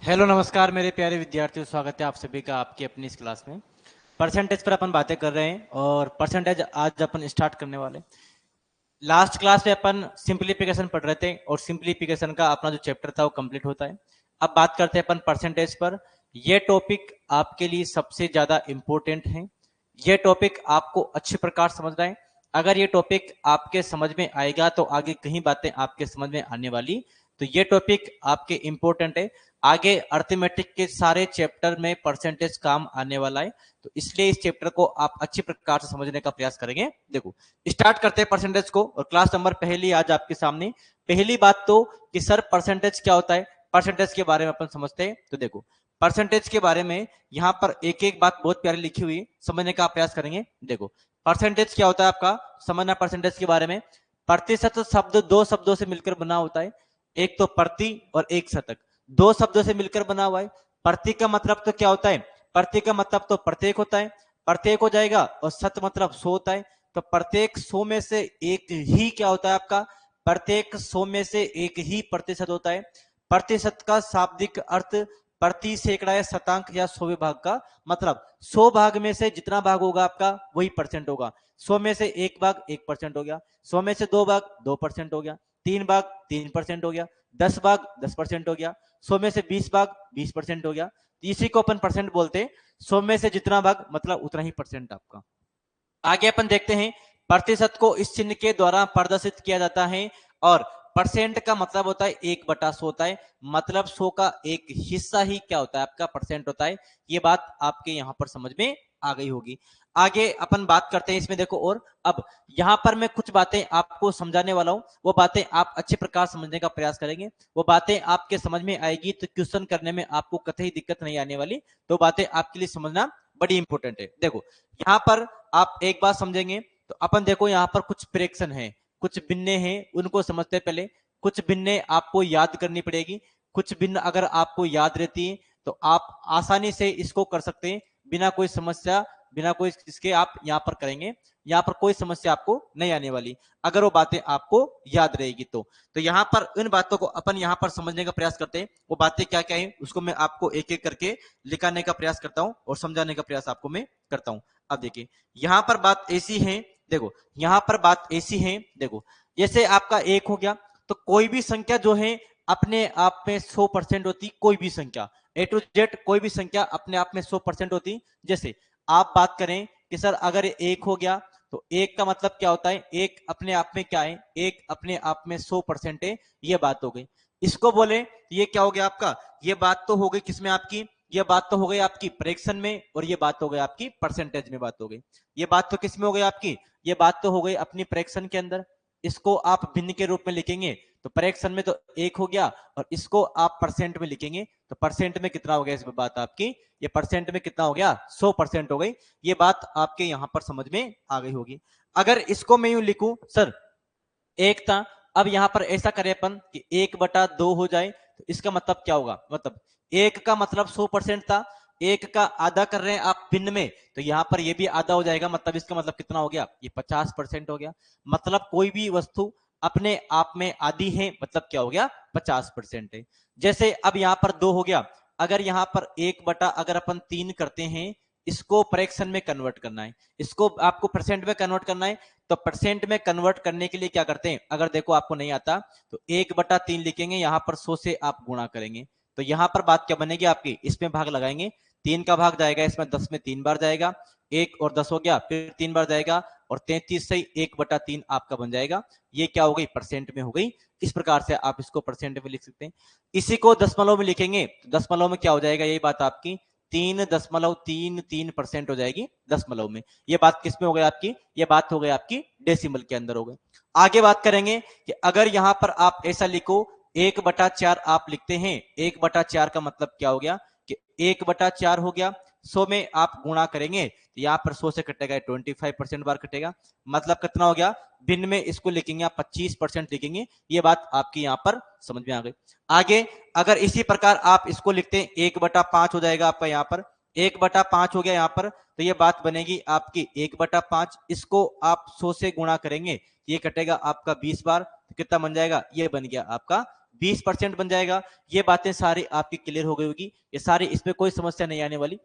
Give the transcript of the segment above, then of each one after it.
Hello नमस्कार मेरे प्यारे विद्यार्थियों, स्वागत है आप सभी का आपकी अपनी इस क्लास में। परसेंटेज पर अपन बातें कर रहे हैं और परसेंटेज आज अपन स्टार्ट करने वाले। लास्ट क्लास में अपन सिंप्लीफिकेशन पढ़ रहे थे और सिंप्लीफिकेशन का अपना जो चैप्टर था वो कंप्लीट होता है। अब बात करते हैं अपन परसेंटेज पर। यह टॉपिक आपके लिए सबसे ज्यादा इंपॉर्टेंट है। यह टॉपिक आपको अच्छे प्रकार समझना है। अगर ये टॉपिक आपके समझ में आएगा तो आगे कहीं बातें आपके समझ में आने वाली। तो ये टॉपिक आपके इंपॉर्टेंट है। आगे अर्थमेटिक के सारे चैप्टर में परसेंटेज काम आने वाला है। तो इसलिए इस चैप्टर को आप अच्छी प्रकार से समझने का प्रयास करेंगे। देखो, स्टार्ट करते हैं परसेंटेज को। और क्लास नंबर पहली आज आपके सामने। पहली बात तो कि सर परसेंटेज क्या होता है, परसेंटेज के बारे में अपन समझते हैं। तो देखो, परसेंटेज के बारे में यहां पर एक एक बात बहुत प्यारी लिखी हुई, समझने का प्रयास करेंगे। देखो, परसेंटेज क्या होता है आपका समझना। परसेंटेज के बारे में, प्रतिशत शब्द दो शब्दों से मिलकर बना होता है। एक तो प्रति और एक शतक, दो शब्दों से मिलकर बना हुआ है। प्रति का मतलब तो क्या होता है, प्रति का मतलब तो प्रत्येक होता है, प्रत्येक हो जाएगा। और शत मतलब 100 होता है। तो प्रत्येक 100 में से एक ही क्या होता है आपका, प्रत्येक 100 में से एक ही प्रतिशत होता है। प्रतिशत का शाब्दिक अर्थ प्रति सैकड़ा या शतांक या 100वें भाग का मतलब 100 भाग में से जितना भाग होगा आपका वही परसेंट होगा। 100 में से एक भाग 1% हो गया, 100 में से दो भाग 2% हो गया, 3 भाग 3% हो गया, 10 भाग 10% हो गया, 100 में से 20 भाग 20% हो गया। इसी को अपन परसेंट बोलते हैं। 100 में से जितना भाग मतलब उतना ही परसेंट आपका। आगे अपन देखते हैं, प्रतिशत को इस चिन्ह के द्वारा प्रदर्शित किया जाता है। और परसेंट का मतलब होता है 1/100 होता है। मतलब 100 का एक हिस्सा ही क्या होता है आपका परसेंट होता है। ये बात आपके यहां पर समझ में आ गई होगी। आगे अपन बात करते हैं इसमें। देखो, और अब यहां पर मैं कुछ बातें आपको समझाने वाला हूं, वो बातें आप अच्छे प्रकार समझने का प्रयास करेंगे। वो बातें आपके समझ में आएगी तो क्वेश्चन करने में आपको कतई दिक्कत नहीं आने वाली। तो बातें आपके लिए समझना बड़ी इंपॉर्टेंट है। देखो, यहां पर आप एक बात समझेंगे तो अपन देखो, यहां पर कुछ फ्रैक्शन है, कुछ भिन्ने हैं, उनको समझते पहले। कुछ भिन्ने आपको याद करनी पड़ेगी। कुछ भिन्न अगर आपको याद रहती है तो आप आसानी से इसको कर सकते हैं, बिना कोई समस्या, बिना कोई इसके आप यहां पर करेंगे। यहां पर कोई समस्या आपको नहीं आने वाली अगर वो बातें आपको याद रहेगी तो यहां पर इन बातों को अपन यहां पर समझने का प्रयास करते हैं। वो बातें क्या क्या है उसको मैं आपको एक एक करके लिखाने का प्रयास करता हूं और समझाने का प्रयास आपको मैं करता हूं। अब देखिए, यहां पर बात ऐसी है। देखो, यहां पर बात ऐसी है। देखो, जैसे आपका एक हो गया तो कोई भी संख्या जो है अपने आप में 100% होती। कोई भी संख्या ए टू जेड, कोई भी संख्या अपने आप में 100% होती। जैसे आप बात करें कि सर अगर एक हो गया तो एक का मतलब क्या होता है, एक अपने आप में क्या है, एक अपने आप में 100% है। ये बात हो गई। इसको बोले ये क्या हो गया आपका, ये बात तो हो गई किसमें आपकी, ये बात तो हो गई आपकी फ्रैक्शन में। और ये बात हो गई आपकी परसेंटेज में। बात हो गई, ये बात तो किस में हो गई आपकी, ये बात तो हो गई अपनी फ्रैक्शन के अंदर। इसको आप भिन्न के रूप में लिखेंगे तो फ्रैक्शन में तो एक हो गया, और इसको आप परसेंट में लिखेंगे तो परसेंट में कितना हो गया इसमें बात आपकी, ये परसेंट में कितना हो गया, 100% हो गई। ये बात आपके यहां पर समझ में आ गई होगी। अगर इसको मैं यूं लिखूं, सर एक था, अब यहां पर ऐसा करें अपन कि 1/2 हो जाए तो इसका मतलब क्या होगा, मतलब एक का मतलब 100% था, एक का आधा कर रहे हैं आप भिन्न में तो यहां पर ये भी आधा हो जाएगा। मतलब इसका मतलब कितना हो गया, ये 50% हो गया। मतलब कोई भी वस्तु अपने आप में आधी है मतलब क्या हो गया, 50% है। जैसे अब यहां पर 2 हो गया, अगर यहां पर 1 अगर अपन 3 करते हैं, इसको फ्रैक्शन में कन्वर्ट करना है, इसको आपको परसेंट में कन्वर्ट करना है। तो परसेंट में कन्वर्ट करने के लिए क्या करते हैं, अगर देखो आपको नहीं आता तो 1/3 लिखेंगे, यहां पर 100 से आप गुणा करेंगे तो यहां पर बात क्या बनेगी आपकी, इसमें भाग लगाएंगे, 3 का भाग जाएगा इसमें 10 में 3 बार जाएगा, 1 और 10 हो गया, फिर 3 बार जाएगा और 33 से 1/3 आपका बन जाएगा। ये क्या हो गई, परसेंट में हो गई। इस प्रकार से आप इसको परसेंट में लिख सकते हैं। इसी को दशमलव में लिखेंगे तो दशमलव में क्या हो जाएगा, यही बात आपकी 3.33% हो जाएगी दशमलव में। ये बात किसमें हो गई आपकी, ये बात हो गई आपकी डेसिमल के अंदर हो गई। आगे बात करेंगे कि अगर यहां पर आप ऐसा लिखो 1/4 आप लिखते हैं, 1/4 का मतलब क्या हो गया कि 1/4 हो गया, 100 में आप गुणा करेंगे तो यहां पर 100 से कटेगा 25% बार कटेगा। मतलब कितना हो गया, भिन्न में इसको लिखेंगे आप 25% लिखेंगे। ये बात आपकी यहां पर समझ में आ गई। आगे अगर इसी प्रकार आप इसको लिखते हैं 1/5 हो जाएगा आपका, यहां पर 1/5 हो गया यहां पर, तो ये बात बनेगी आपकी 1/5। इसको आप 100 से गुणा करेंगे, ये कटेगा आपका 20 बार, तो कितना बन जाएगा, ये बन गया आपका 20% बन जाएगा। ये बातें सारी आपकी क्लियर हो गई होगी, ये सारी, इसमें कोई समस्या नहीं आने वाली।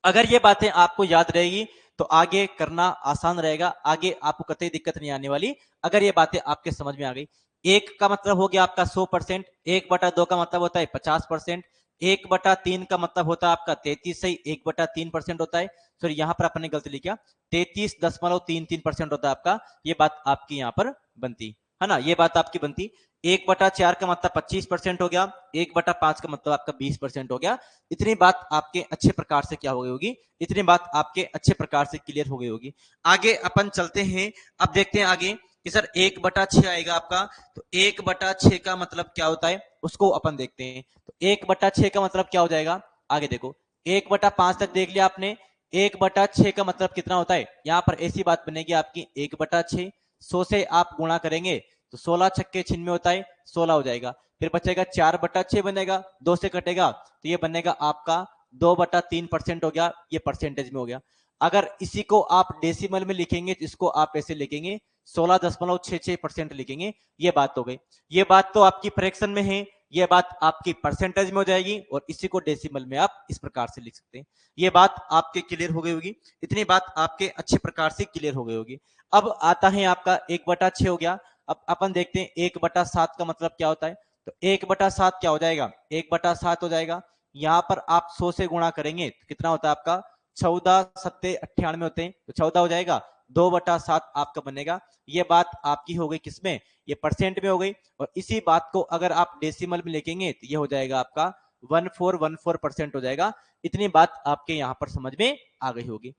अगर ये बातें आपको याद रहेगी तो आगे करना आसान रहेगा, आगे आपको कतई दिक्कत नहीं आने वाली अगर ये बातें आपके समझ में आ गई। एक का मतलब हो गया आपका 100%, 1/2 का मतलब होता है 50%, 1/3 का मतलब होता है आपका 33 सही 1/3% होता है। सॉरी यहाँ पर अपने गलती लिखा, 33.33% होता है आपका। ये बात आपकी यहाँ पर बनती है ना, ये बात आपकी बनती। 1/4 का मतलब 25% हो गया, 1/5 का मतलब आपका 20% हो गया। इतनी बात आपके अच्छे प्रकार से क्या हो गई होगी, इतनी बात आपके अच्छे प्रकार से क्लियर हो गई होगी। आगे अपन चलते हैं, अब देखते हैं आगे कि सर 1/6 आएगा आपका, तो 1/6 का मतलब क्या होता है उसको अपन देखते हैं। तो 1/6 का मतलब क्या हो जाएगा, आगे देखो 1/5 तक देख लिया आपने, 1/6 का मतलब कितना होता है, यहां पर ऐसी बात बनेगी आपकी 1/6, 100 से आप गुणा करेंगे तो 16 छक्के छिन्नवे होता है 16 हो जाएगा, फिर बचेगा 4/6 बनेगा, 2 से कटेगा तो ये बनेगा आपका 2/3% हो गया, ये परसेंटेज में हो गया। अगर इसी को आप डेसिमल में लिखेंगे तो इसको आप ऐसे लिखेंगे 16.66% लिखेंगे, ये बात हो गई। ये बात तो आपकी फ्रैक्शन में है, ये बात आपकी परसेंटेज में हो जाएगी, और इसी को डेसिमल में आप इस प्रकार से लिख सकते हैं। ये बात आपके क्लियर हो गई होगी, इतनी बात आपके अच्छे प्रकार से क्लियर हो गई होगी। अब आता है आपका 1/6 हो गया। अब अपन देखते हैं 1/7 का मतलब क्या होता है, तो 1/7 क्या हो जाएगा, 1/7 हो जाएगा, यहां पर आप 100 से गुणा करेंगे तो कितना होता है आपका 14 सत्ते 98 होते हैं, तो 14 हो जाएगा, 2/7 आपका बनेगा। ये बात आपकी हो गई किसमें, ये परसेंट में हो गई। और इसी बात को अगर आप डेसिमल में लिखेंगे तो ये हो जाएगा आपका 1414% हो जाएगा। इतनी बात आपके यहां पर समझ में आ गई होगी।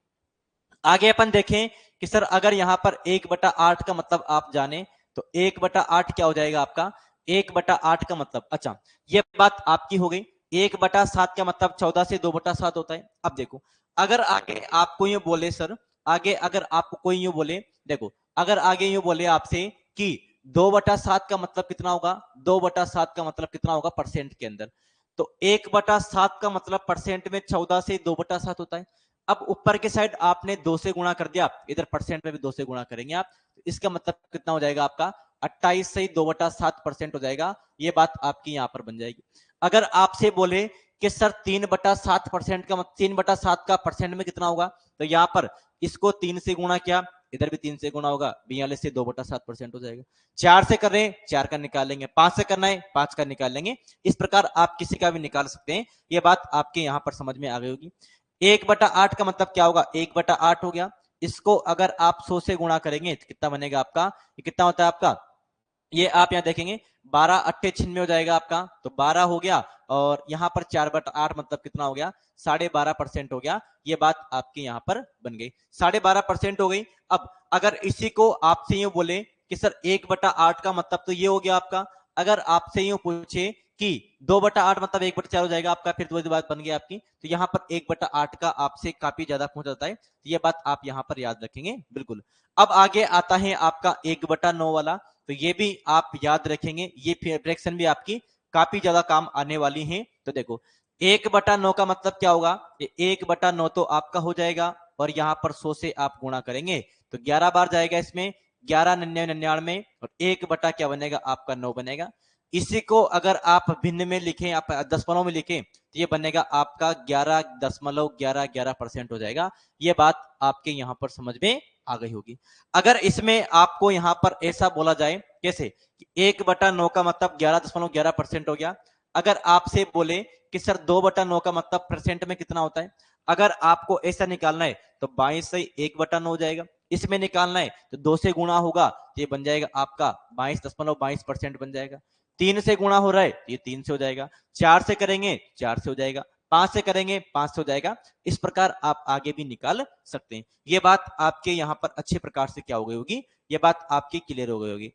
आगे अपन देखें कि सर अगर यहां पर 1/8 का मतलब आप जाने तो 1/8 क्या हो जाएगा आपका, 1/8 का मतलब, अच्छा ये बात आपकी हो गई। 1/7 का मतलब 14 से 2/7 होता है। अब देखो अगर आगे आपको यूं बोले सर, आगे अगर आपको कोई यूं बोले, देखो अगर आगे यूं बोले आपसे कि 2/7 का मतलब कितना होगा, 2/7 का मतलब कितना होगा परसेंट के अंदर, तो 1/7 का मतलब परसेंट में 14 से 2/7 होता है। अब ऊपर के साइड आपने 2 से गुणा कर दिया, इधर परसेंट में भी 2 से गुणा करेंगे आप, तो इसका मतलब कितना हो जाएगा आपका 28 से 2/7% हो जाएगा। ये बात आपकी यहां पर बन जाएगी। अगर आपसे बोले कि सर 3/7% का 3/7 का परसेंट में कितना होगा, तो यहां पर इसको 3 से गुणा किया, इधर भी 3 से गुणा होगा, 42 से 2/7% हो जाएगा। 4 से कर रहे हैं 4 का निकाल लेंगे, 5 से करना है 5 का निकाल लेंगे। इस प्रकार आप किसी का भी निकाल सकते हैं। ये बात आपके यहां पर समझ में आ गई होगी। 1/8 का मतलब क्या होगा, 1/8 हो गया, इसको अगर आप 100 से गुणा करेंगे तो कितना बनेगा आपका, ये कितना होता है आपका, ये आप यहाँ देखेंगे 12 अट्ठे 96 हो जाएगा आपका, तो 12 हो गया, और यहाँ पर 4/8 मतलब कितना हो गया, 12.5% हो गया। ये बात आपके यहाँ पर बन गई, 12.5% हो गई। अब अगर इसी को आपसे यूं बोले कि सर 1/8 का मतलब तो ये हो गया आपका, अगर आपसे यूं पूछे कि 2/8 मतलब 1/4 हो जाएगा आपका, फिर दो बात बन गई आपकी, तो यहाँ पर 1/8 का आपसे काफी ज्यादा पूछ जाता है, तो ये बात आप यहाँ पर याद रखेंगे बिल्कुल। अब आगे आता है आपका 1/9 वाला, तो ये भी आप याद रखेंगे, ये फ्रैक्शन भी आपकी काफी ज्यादा काम आने वाली है। तो देखो 1/9 का मतलब क्या होगा, ये 1/9 तो आपका हो जाएगा, और यहाँ पर 100 से आप गुणा करेंगे तो 11 बार जाएगा इसमें, 11 99 99, और 1 क्या बनेगा आपका 9 बनेगा। इसी को अगर आप भिन्न में लिखें, आप दशमलव में लिखें, तो ये बनेगा आपका 11.11% हो जाएगा। ये बात आपके यहाँ पर समझ में आ गई होगी। अगर इसमें आपको यहाँ पर ऐसा बोला जाए कैसे कि 1/9 का मतलब 11.11% हो गया, अगर आपसे बोले कि सर 2/9 का मतलब परसेंट में कितना होता है, अगर आपको ऐसा निकालना है तो 22 से 1/9 हो जाएगा। इसमें निकालना है तो 2 से गुणा होगा, तो ये बन जाएगा आपका 22.22% बन जाएगा। 3 से गुणा हो रहा है तो ये 3 से हो जाएगा, 4 से करेंगे 4 से हो जाएगा, 5 से करेंगे 5 से हो जाएगा। इस प्रकार आप आगे भी निकाल सकते हैं। ये बात आपके यहाँ पर अच्छे प्रकार से क्या हो गई होगी, ये बात आपकी क्लियर हो गई होगी।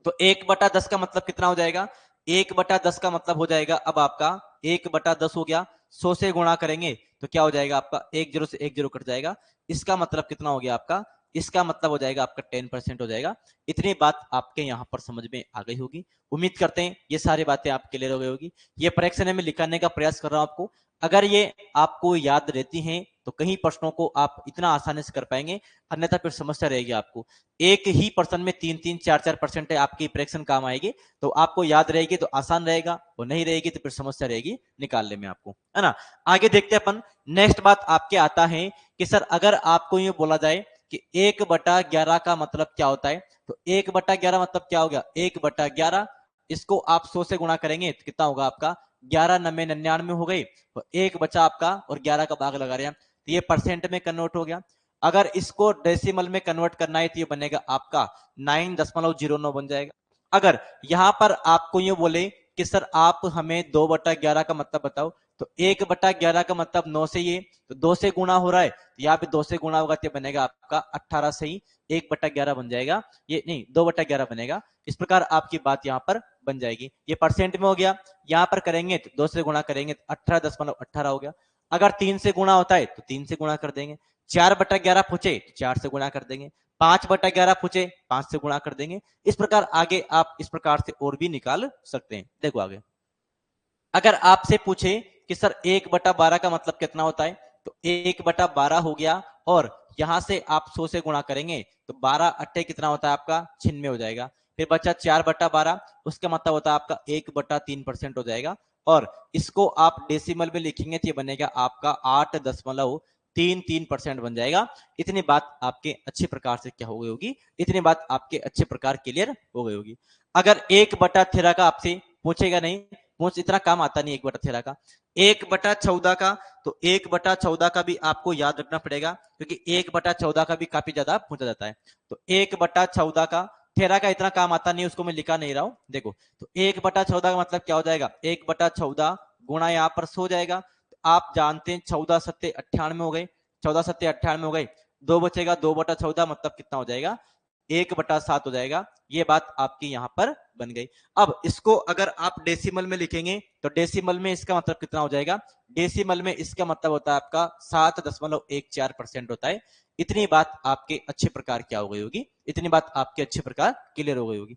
तो 1/10 का मतलब कितना हो जाएगा, 1/10 का मतलब हो जाएगा अब आपका 1/10 हो गया, 100 से गुणा करेंगे तो क्या हो जाएगा आपका, 1 0 से 1 0 कट जाएगा, इसका मतलब कितना हो गया आपका, इसका मतलब हो जाएगा आपका 10% हो जाएगा। इतनी बात आपके यहाँ पर समझ में आ गई होगी। उम्मीद करते हैं ये सारी बातें आप क्लियर हो गई होगी। ये फ्रैक्शन में लिखाने का प्रयास कर रहा हूं आपको, अगर ये आपको याद रहती हैं तो कहीं प्रश्नों को आप इतना आसानी से कर पाएंगे, अन्यथा फिर समस्या रहेगी आपको। एक ही पर्सन में 3-3, 4-4 परसेंट आपकी फ्रैक्शन काम आएगी, तो आपको याद रहेगी तो आसान रहेगा, और नहीं रहेगी तो फिर समस्या रहेगी निकालने में आपको, है ना। आगे देखते हैं अपन। नेक्स्ट बात आपके आता है कि सर अगर आपको ये बोला जाए कि 1/11 का मतलब क्या होता है, तो 1/11 मतलब क्या हो गया, 1/11 इसको आप 100 से गुणा करेंगे तो कितना होगा आपका, 11 9 99 हो गई, तो एक बचा आपका और 11 का भाग लगा रहे हैं, तो ये परसेंट में कन्वर्ट हो गया। अगर इसको डेसिमल में कन्वर्ट करना है तो ये बनेगा आपका 9.09 बन जाएगा। अगर यहां पर आपको ये बोले कि सर आप हमें 2/11 का मतलब बताओ, तो 1/11 का मतलब 9 से, ये तो 2 से गुणा हो रहा है, तो यहाँ पे 2 से गुणा होगा तो बनेगा आपका 18 से ही 1/11 बन जाएगा, ये नहीं 2/11 बनेगा। इस प्रकार आपकी बात यहाँ पर बन जाएगी। ये परसेंट में हो गया, यहाँ पर करेंगे तो 2 से गुणा करेंगे तो 18.18 हो गया। अगर 3 से गुणा होता है तो 3 से गुणा कर देंगे, 4/11 पूछे तो 4 से गुणा कर देंगे, 5/11 पूछे 5 से गुणा कर देंगे। इस प्रकार आगे आप इस प्रकार से और भी निकाल सकते हैं। देखो आगे, अगर आपसे पूछे कि सर 1/12 का मतलब कितना होता है, तो 1/12 हो गया, और यहां से आप 100 से गुणा करेंगे तो 12 अट्ठे कितना होता है आपका, 96 हो जाएगा। फिर बचा 4/12, उसका मतलब होता है आपका 1/3% हो जाएगा, और इसको आप डेसिमल में लिखेंगे तो ये बनेगा आपका 8.33% बन जाएगा। इतनी बात आपके अच्छे प्रकार से क्या हो गई होगी, इतनी बात आपके अच्छे प्रकार क्लियर हो गई होगी। अगर 1/13 का आपसे पूछेगा नहीं, मुझे इतना काम आता नहीं 1/13 का। 1/14 का, तो 1/14 का भी आपको याद रखना पड़ेगा, क्योंकि 1/14 का भी काफी ज्यादा पूछा जाता है। तो 1/14 का, 13 का इतना काम आता नहीं, उसको मैं लिखा नहीं रहा हूं। देखो, तो 1/14 का मतलब क्या हो जाएगा, 1/14 गुणा यहाँ पर 100 जाएगा। तो आप जानते हैं 14 सत्ते 98 हो गए, 14 सत्ते 98 हो गए, 2 बचेगा, 2/14 मतलब कितना हो जाएगा, 1/7 हो जाएगा। ये बात आपकी यहाँ पर बन गई। अब इसको अगर आप डेसिमल में लिखेंगे तो डेसिमल में इसका मतलब कितना हो जाएगा, डेसिमल में इसका मतलब होता है आपका 7.14% होता है। इतनी बात आपके अच्छे प्रकार क्या हो गई होगी, इतनी बात आपके अच्छे प्रकार क्लियर हो गई होगी।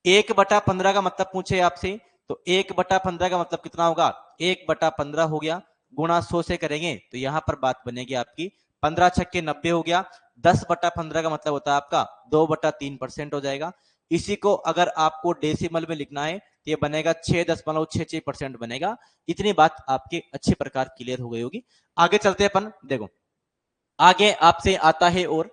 1/15 का मतलब पूछे आपसे, तो 1/15 का मतलब कितना होगा, 1/15 हो गया, गुणा 100 से करेंगे तो यहां पर बात बनेगी आपकी 15 छक्के 90 हो गया। 10/15 का मतलब होता है आपका 2/3% हो जाएगा। इसी को अगर आपको डेसिमल में लिखना है तो ये बनेगा 6.66% बनेगा। इतनी बात आपके अच्छे प्रकार क्लियर हो गई होगी। आगे चलते हैं अपन। देखो, आगे आपसे आता है और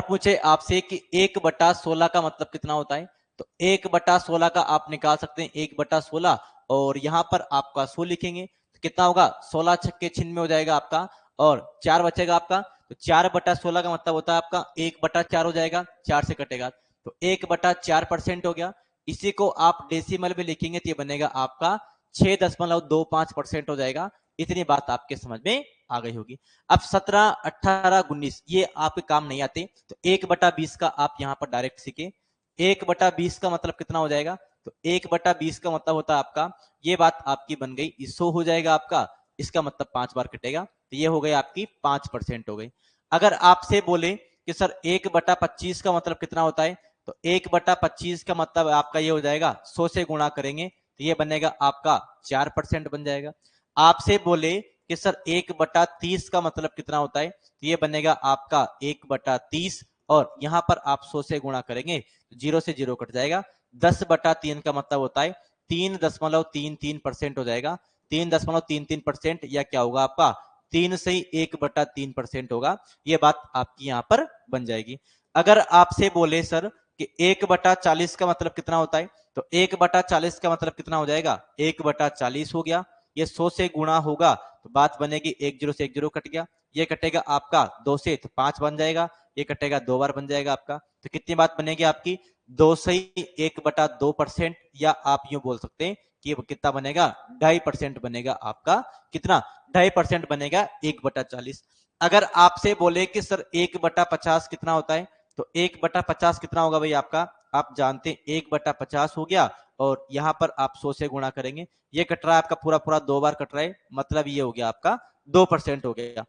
पूछे आपसे कि 1/16 का मतलब कितना होता है, तो 1/16 का आप निकाल सकते हैं 1/16, और यहां पर आपका 100 लिखेंगे तो कितना होगा, 16 छक्के 96 हो जाएगा आपका, और 4 बचेगा आपका, तो 4/16 का मतलब होता है आपका 1/4 हो जाएगा, 4 से कटेगा तो 1/4% हो गया। इसी को आप डेसिमल में लिखेंगे तो ये बनेगा आपका 6.25% हो जाएगा। इतनी बात आपके समझ में आ गई होगी। अब 17, 18, 19 ये आपके काम नहीं आते, तो 1/20 का आप यहाँ पर डायरेक्ट सीखे। 1/20 का मतलब कितना हो जाएगा, तो 1/20 का मतलब होता है आपका, ये बात आपकी बन गई, 100 हो जाएगा आपका, इसका मतलब 5 बार कटेगा, तो ये हो गई आपकी 5% हो गई। अगर आपसे बोले कि सर 1/25 का मतलब कितना होता है, तो 1/25 का मतलब आपका ये हो जाएगा, 100 से गुणा करेंगे तो ये बनेगा आपका 4% बन जाएगा। आपसे बोले कि सर 1/30 का मतलब कितना होता है, तो ये बनेगा आपका 1/30, और यहां पर आप 100 से गुणा करेंगे तो 0 से 0 कट जाएगा। 10/3 का मतलब होता है 3.33% हो जाएगा। 3.33%, या क्या होगा आपका, 3 से ही 1/3% होगा। ये बात आपकी यहां पर बन जाएगी। अगर आपसे बोले सर कि 1/40 का मतलब कितना होता है, तो 1/40 का मतलब कितना हो जाएगा, 1/40 हो गया, ये 100 से गुणा होगा तो बात बनेगी 1 0 से 1 0 कट गया, ये कटेगा आपका 2 से तो 5 बन जाएगा, ये कटेगा 2 बार बन जाएगा आपका, तो कितनी बात बनेगी आपकी, 2 से 1/2%, या आप यूं बोल सकते हैं कि कितना बनेगा, 2.5% बनेगा आपका, कितना, 2.5% बनेगा 1/40। अगर आपसे बोले कि सर 1/50 कितना होता है, तो 1/50 कितना होगा भाई आपका, आप जानते हैं 1/50 हो गया, और यहां पर आप 100 से गुणा करेंगे, ये कट रहा है आपका पूरा पूरा 2 बार कट रहा है, मतलब ये हो गया आपका 2% हो गया।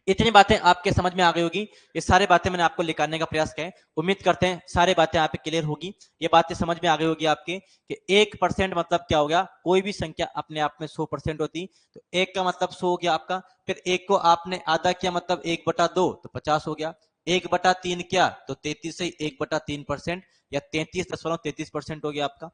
इतनी बातें आपके समझ में आ गई होगी। ये सारी बातें मैंने आपको निकालने का प्रयास किया है। उम्मीद करते हैं सारी बातें यहाँ पे क्लियर होगी। ये बातें समझ में आ गई होगी आपके कि 1% मतलब क्या हो गया, कोई भी संख्या अपने आप में 100% होती, तो 1 का मतलब 100 हो गया आपका। फिर 1 को आपने आधा किया मतलब 1/2 तो 50 हो गया। 1/3 किया तो 33 से 1/3% या 33.33% हो गया आपका।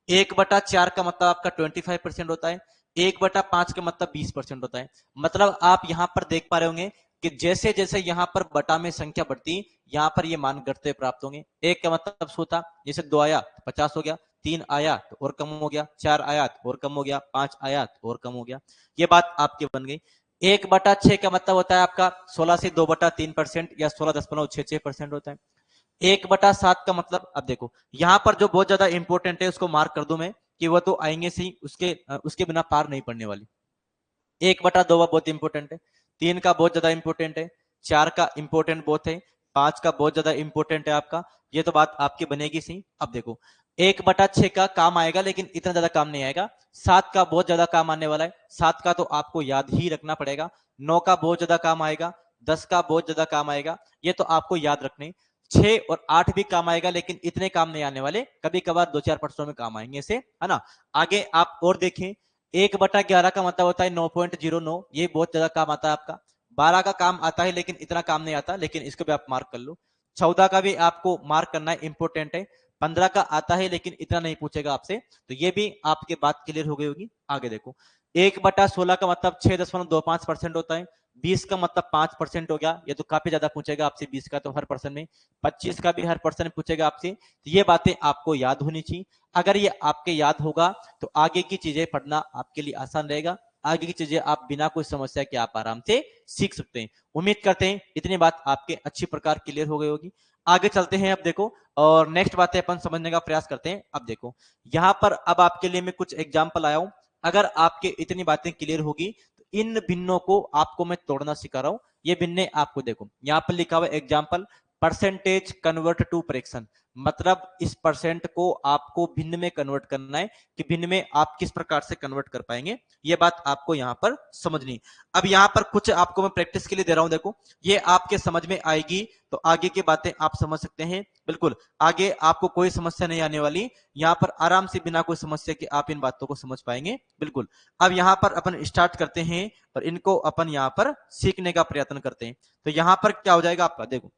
1/4 का मतलब आपका 25% होता है। 1/5 का मतलब 20% होता है। मतलब आप यहाँ पर देख पा रहे होंगे कि जैसे जैसे यहाँ पर बटा में संख्या बढ़ती, यहाँ पर ये मान घटते प्राप्त होंगे। 1 का मतलब 100 था, जैसे 2 आया तो 50 हो गया, 3 आया तो और कम हो गया, 4 आया तो और कम हो गया, 5 आया तो और कम हो गया। ये बात आपकी बन गई। 1/6 का मतलब होता है आपका 16 से 2/3% या 16.66% होता है। 1/7 का मतलब, अब देखो यहां पर जो बहुत ज्यादा इंपॉर्टेंट है उसको मार्क कर दूं मैं कि वो तो आएंगे सही, उसके बिना पार नहीं पड़ने वाली। 1/2 बहुत इंपॉर्टेंट है, 3 का बहुत ज्यादा इंपॉर्टेंट है, 4 का इंपॉर्टेंट बहुत है, 5 का बहुत ज्यादा इंपॉर्टेंट है आपका। ये तो बात आपकी बनेगी सही। अब देखो 1/6 का काम आएगा लेकिन इतना ज्यादा काम नहीं आएगा। 7 का बहुत ज्यादा काम आने वाला है, 7 का तो आपको याद ही रखना पड़ेगा। 9 का बहुत ज्यादा काम आएगा, 10 का बहुत ज्यादा काम आएगा, ये तो आपको याद रखने। 6 और 8 भी काम आएगा लेकिन इतने काम नहीं आने वाले, कभी कभार 2-4 प्रश्नों में काम आएंगे से, है ना। आगे आप और देखें, 1/11 का मतलब होता है 9.09, ये बहुत ज्यादा काम आता है आपका। 12 का काम आता है लेकिन इतना काम नहीं आता, लेकिन इसको भी आप मार्क कर लो। 14 का भी आपको मार्क करना है, इंपॉर्टेंट है। 15 का आता है लेकिन इतना नहीं पूछेगा आपसे, तो ये भी आपके बात क्लियर हो गई होगी। आगे देखो 1/16 का मतलब 6.25% होता है। 20 का मतलब 5% हो गया, ये तो काफी ज्यादा पूछेगा आपसे। 20 का तो हर पर्सन में, 25 का भी हर पर्सन पूछेगा आपसे, तो ये बातें आपको याद होनी चाहिए। अगर ये आपके याद होगा तो आगे की चीजें पढ़ना आपके लिए आसान रहेगा। आगे की चीजें आप बिना कोई समस्या के आप आराम से सीख सकते हैं। उम्मीद करते हैं इतनी बात आपके अच्छी प्रकार क्लियर हो गई होगी। आगे चलते हैं, अब देखो और नेक्स्ट बातें अपन समझने का प्रयास करते हैं। अब देखो यहां पर अब आपके लिए मैं कुछ एग्जाम्पल आया हूं। अगर आपके इतनी बातें क्लियर होगी तो इन भिन्नों को आपको मैं तोड़ना सिखा रहा हूं। ये भिन्ने आपको देखो यहां पर लिखा हुआ example, percentage convert to fraction, मतलब इस परसेंट को आपको भिन्न में कन्वर्ट करना है कि भिन्न में आप किस प्रकार से कन्वर्ट कर पाएंगे, ये बात आपको यहां पर समझनी। अब यहां पर कुछ आपको मैं प्रैक्टिस के लिए दे रहा हूं, देखो ये आपके समझ में आएगी तो आगे की बातें आप समझ सकते हैं। बिल्कुल आगे आपको कोई समस्या नहीं आने वाली, यहां पर आराम से बिना कोई समस्या के आप इन बातों को समझ पाएंगे। बिल्कुल अब यहां पर अपन स्टार्ट करते हैं और इनको अपन यहां पर सीखने का प्रयत्न करते हैं। तो यहां पर क्या हो जाएगा आपका, देखो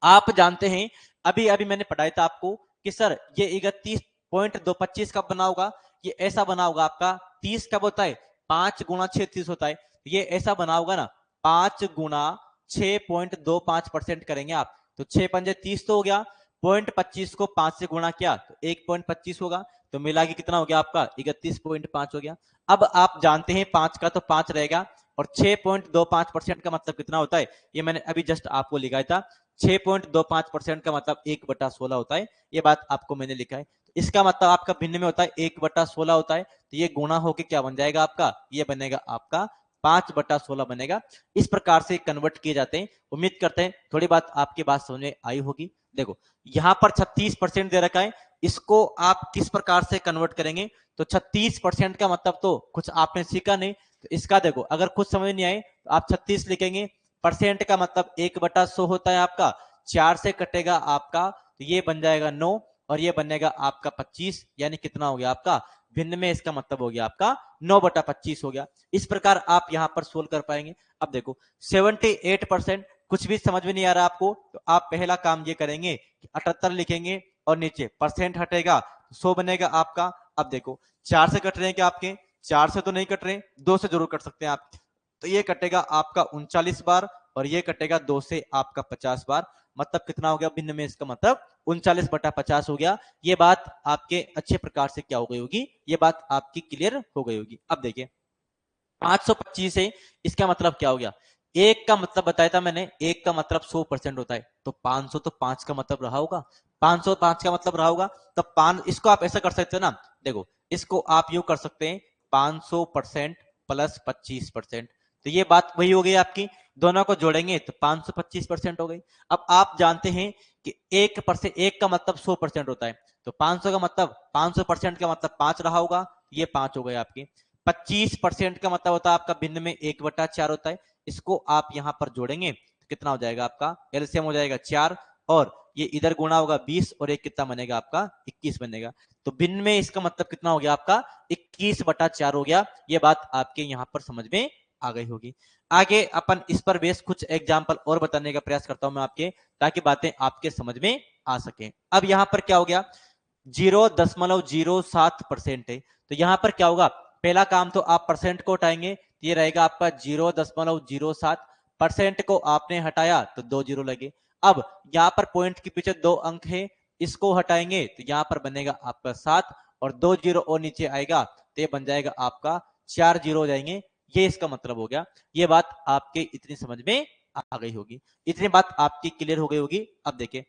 आप जानते हैं अभी अभी मैंने पढ़ाया था आपको कि सर ये 31.225 कब बना होगा, ये ऐसा बना होगा आपका। 30 कब होता है, 5 × 6 30 होता है, ये ऐसा बना होगा ना। 5 × 6.25% करेंगे आप, तो 6×5 = 30 तो हो गया। 0.25 को 5 से गुणा किया तो 1.25 होगा, तो मिला के कितना हो गया आपका, 31.5 हो गया। अब आप जानते हैं 5 का तो 5 रहेगा, और 6.25% का मतलब कितना होता है, ये मैंने अभी जस्ट आपको लिखाया था। 6.25% का मतलब 1/16 होता है, ये बात आपको मैंने लिखा है। इसका मतलब आपका भिन्न में होता है 1/16 होता है, तो ये गुणा होके क्या बन जाएगा आपका, ये बनेगा आपका 5/16 बनेगा। इस प्रकार से कन्वर्ट किए जाते हैं। उम्मीद करते हैं थोड़ी बात आपकी बात समझ में आई होगी। देखो यहां पर 36% दे रखा है, इसको आप किस प्रकार से कन्वर्ट करेंगे, तो 36% का मतलब तो कुछ आपने सीखा नहीं, तो इसका देखो अगर कुछ समझ नहीं आए तो आप 36 लिखेंगे। परसेंट का मतलब 1/100 होता है आपका, 4 से कटेगा आपका तो ये बन जाएगा 9, और ये बनेगा आपका 25, यानी कितना हो गया आपका, भिन्न में इसका मतलब हो गया आपका 9/25 हो गया। इस प्रकार आप यहां पर सोल्व कर पाएंगे। अब देखो 78%, कुछ भी समझ में नहीं आ रहा आपको, तो आप पहला काम ये करेंगे कि 78 लिखेंगे और नीचे परसेंट हटेगा 100 बनेगा आपका। अब देखो 4 से कट रहे हैं क्या आपके, 4 से तो नहीं कट रहे, 2 से जरूर कट सकते हैं आप, तो ये कटेगा आपका 39 बार, और ये कटेगा 2 से आपका 50 बार। मतलब कितना हो गया भिन्न में, इसका मतलब 39/50 हो गया। ये बात आपके अच्छे प्रकार से क्या हो गई होगी, ये बात आपकी क्लियर हो गई होगी। अब देखिए 525 है, इसका मतलब क्या हो गया, एक का मतलब बताया था मैंने, एक का मतलब 100% होता है, तो 500 तो 5 का मतलब रहा होगा, 505 का मतलब रहा होगा। तब 5, इसको आप ऐसा कर सकते हैं ना, देखो इसको आप यूं कर सकते हैं 500% प्लस 25%, तो ये बात वही हो गई आपकी। दोनों को जोड़ेंगे तो 525% हो गई। अब आप जानते हैं कि 1%, एक का मतलब 100% होता है, तो 500 का मतलब 500% का मतलब 5 रहा होगा, ये 5 हो गए आपकी। 25% का मतलब होता है आपका भिन्न में 1/4 होता है, इसको आप यहाँ पर जोड़ेंगे तो कितना हो जाएगा आपका, एलसीएम हो जाएगा 4 और ये इधर गुणा होगा 20 और एक कितना बनेगा आपका 21 बनेगा। तो भिन्न में इसका मतलब कितना हो गया आपका 21/4 हो गया। ये बात आपके यहाँ पर समझ में आ गई होगी। आगे अपन इस पर बेस कुछ एग्जाम्पल और बताने का प्रयास करता हूं मैं आपके, ताकि बातें आपके समझ में आ सके। अब यहाँ पर क्या हो गया 0.07% है, तो यहाँ पर क्या होगा, पहला काम तो आप परसेंट को हटाएंगे, ये रहेगा आपका 0.07%। को आपने हटाया तो 2 जीरो लगे। अब यहाँ पर पॉइंट के पीछे 2 अंक है, इसको हटाएंगे तो यहाँ पर बनेगा आपका 7 और 2 जीरो और नीचे आएगा तो ये बन जाएगा आपका 4 जीरो हो जाएंगे। ये इसका मतलब हो गया। ये बात आपके इतनी समझ में आ गई होगी, इतनी बात आपकी क्लियर हो गई होगी। अब देखिए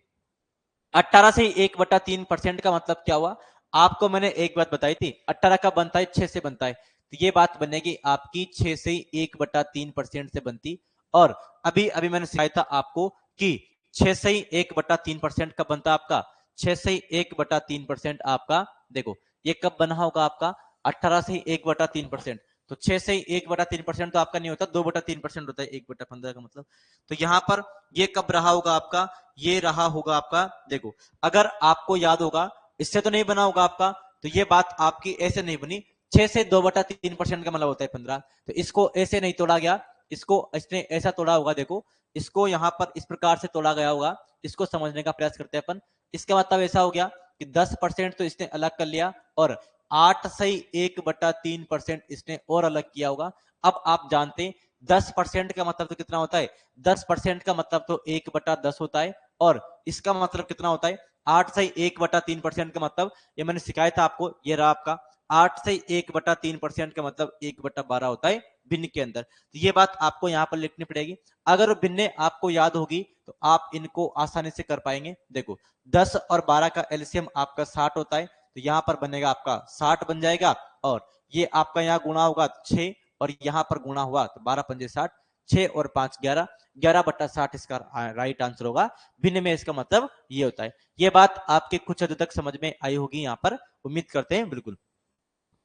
18 से 1/3% का मतलब क्या हुआ, आपको मैंने एक बात बताई थी, 18 का बनता है 6 से बनता है, तो ये बात बनेगी आपकी 6 से 1/3% से बनती। और अभी अभी मैंने सिखाया था आपको कि 6 से 1/3% कब बनता है आपका, 6 से 1/3% आपका, देखो ये कब बना होगा आपका 18 से 1/3%, तो 6 से 1/3% तो आपका नहीं होता, 2/3% होता है 1/15 का मतलब। तो यहां पर ये कब रहा होगा आपका, ये रहा होगा आपका, देखो अगर आपको याद होगा इससे तो नहीं बना होगा आपका, तो ये बात आपकी ऐसे नहीं बनी। 6 से 2/3% का मतलब होता है 15, तो इसको ऐसे नहीं तोड़ा गया, इसको इसने ऐसा तोड़ा होगा, देखो इसको यहां पर इस प्रकार से तोड़ा गया होगा, इसको समझने का प्रयास करते हैं अपन। इसका मतलब ऐसा हो गया कि 10% तो इसने अलग कर लिया और 8 से 1/3% इसने और अलग किया होगा। अब आप जानते हैं 10% का मतलब तो कितना होता है, 10% का मतलब तो 1/10 होता है, और इसका मतलब कितना होता है 8 से 1/3% का मतलब, ये मैंने सिखाया था आपको, ये रहा आपका 8 से 1/3% का मतलब 1/12 होता है भिन्न के अंदर। तो ये बात आपको यहाँ पर लिखनी पड़ेगी। अगर भिन्न आपको याद होगी तो आप इनको आसानी से कर पाएंगे। देखो 10 और 12 का एलसीएम आपका 60 होता है, तो यहाँ पर बनेगा आपका 60 बन जाएगा, और ये आपका यहाँ गुणा होगा 6 और यहाँ पर गुणा हुआ तो 12 पंजे 60, 6 और 5 11, 11/60 इसका राइट आंसर होगा। भिन्न में इसका मतलब ये होता है। ये बात आपके कुछ हद तक समझ में आई होगी यहाँ पर, उम्मीद करते हैं बिल्कुल।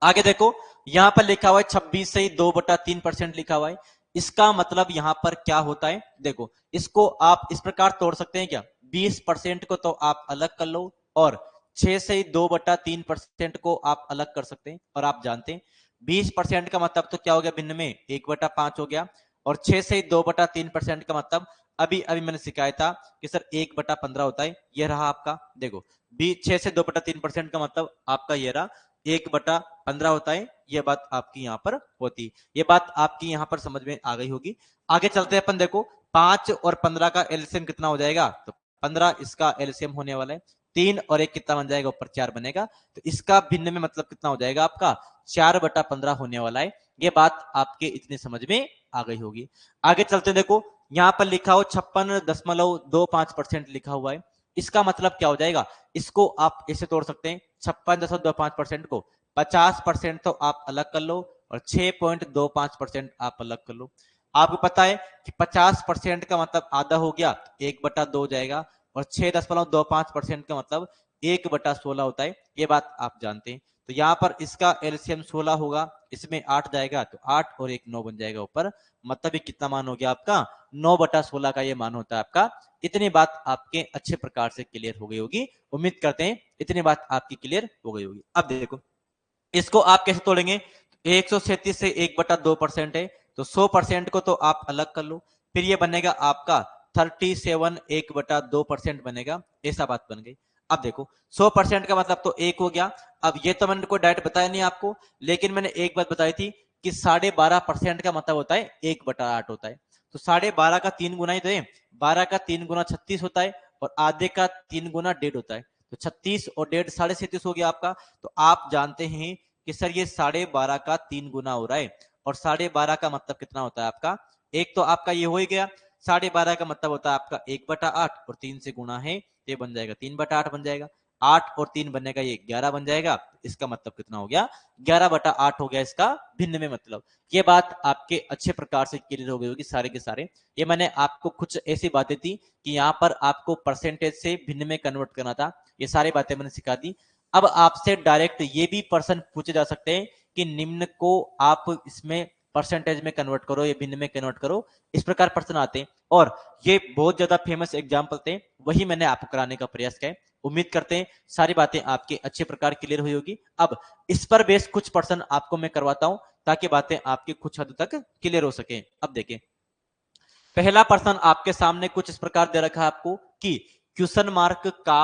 आगे देखो यहां पर लिखा हुआ है 26 से 2/3% लिखा हुआ है, इसका मतलब यहां पर क्या होता है, देखो इसको आप इस प्रकार तोड़ सकते हैं क्या, 20% को तो आप अलग कर लो और 6 से 2/3% को आप अलग कर सकते हैं। और आप जानते हैं 20% का मतलब तो क्या हो गया भिन्न में 1/5 हो गया, और 6 से 2/3% का मतलब अभी अभी मैंने सिखाया था कि सर 1/15 होता है। यह रहा आपका, देखो 6 से 2/3% का मतलब आपका ये रहा 1/15 होता है। यह बात आपकी यहाँ पर होती, ये बात आपकी यहाँ पर समझ में आ गई होगी। आगे चलते हैं अपन, देखो 5 और 15 का एलसीएम कितना हो जाएगा, तो 15 इसका एलसीएम होने वाला है, 3 और 1 कितना बन जाएगा, ऊपर 4 बनेगा, तो इसका भिन्न में मतलब कितना हो जाएगा आपका 4/15 होने वाला है। ये बात आपके इतने समझ में आ गई होगी। आगे चलते हैं, देखो यहाँ पर लिखा हो 56.25% लिखा हुआ है, इसका मतलब क्या हो जाएगा, इसको आप ऐसे तोड़ सकते हैं 56.25% को 50% तो आप अलग कर लो और 6.25% आप अलग कर लो। आपको पता है कि 50% का मतलब आधा हो गया, 1/2 हो जाएगा, और 6.25% का मतलब 1/16 होता है। ये बात आप जानते हैं। तो यहाँ पर इसका एलसीएम 16 होगा, इसमें 8 जाएगा तो 8 और 1 9 बन जाएगा ऊपर, मतलब ये कितना मान हो गया आपका 9/16 का ये मान होता है आपका। इतनी बात आपके अच्छे प्रकार से क्लियर हो गई होगी, उम्मीद करते हैं इतनी बात आपकी क्लियर हो गई होगी। अब देखो इसको आप कैसे तोड़ेंगे, 137 से 1/2% है, तो 100% को तो आप अलग कर लो, फिर ये बनेगा आपका 37 1/2% बनेगा, ऐसा बात बन गई। अब देखो 100% का मतलब तो 1 हो गया। अब ये तो मैंने कोई डायरेक्ट बताया नहीं आपको, लेकिन मैंने एक बात बताई थी कि 12.5% का मतलब होता है 1/8 होता है। तो 12.5 का 3 गुना ही तो है, 12 का 3 गुना 36 होता है, और आधे का 3 गुना 1.5 होता है, तो 36 और 1.5 37 हो गया आपका। तो आप जानते हैं कि सर ये 12.5 का 3 गुना हो रहा है, और 12.5 का मतलब कितना होता है आपका, एक तो आपका ये हो ही गया, 12.5 का मतलब होता है आपका 1/8 और 3 से गुणा है, ये बन जाएगा 3/8 बन जाएगा, 8 और 3 बनेगा ये 11 बन जाएगा, इसका मतलब कितना हो गया 11/8 हो गया इसका भिन्न में मतलब। ये बात आपके अच्छे प्रकार से क्लियर हो गई होगी सारे के सारे। ये मैंने आपको कुछ ऐसी बातें थी कि यहाँ पर आपको परसेंटेज से भिन्न में कन्वर्ट करना था, ये सारी बातें मैंने सिखा दी। अब आपसे डायरेक्ट ये भी प्रश्न पूछे जा सकते हैं कि निम्न को आप इसमें परसेंटेज में कन्वर्ट करो, ये भिन्न में कन्वर्ट करो, इस प्रकार प्रश्न आते हैं और ये बहुत ज्यादा फेमस एग्जाम्पल थे, वही मैंने आपको कराने का प्रयास किया है। उम्मीद करते हैं सारी बातें आपके अच्छे प्रकार क्लियर हुई होगी। अब इस पर बेस कुछ प्रश्न आपको मैं करवाता हूं ताकि बातें आपकी कुछ हद तक क्लियर हो सके। अब देखें, पहला प्रश्न आपके सामने कुछ इस प्रकार दे रखा है आपको कि क्वेश्चन मार्क का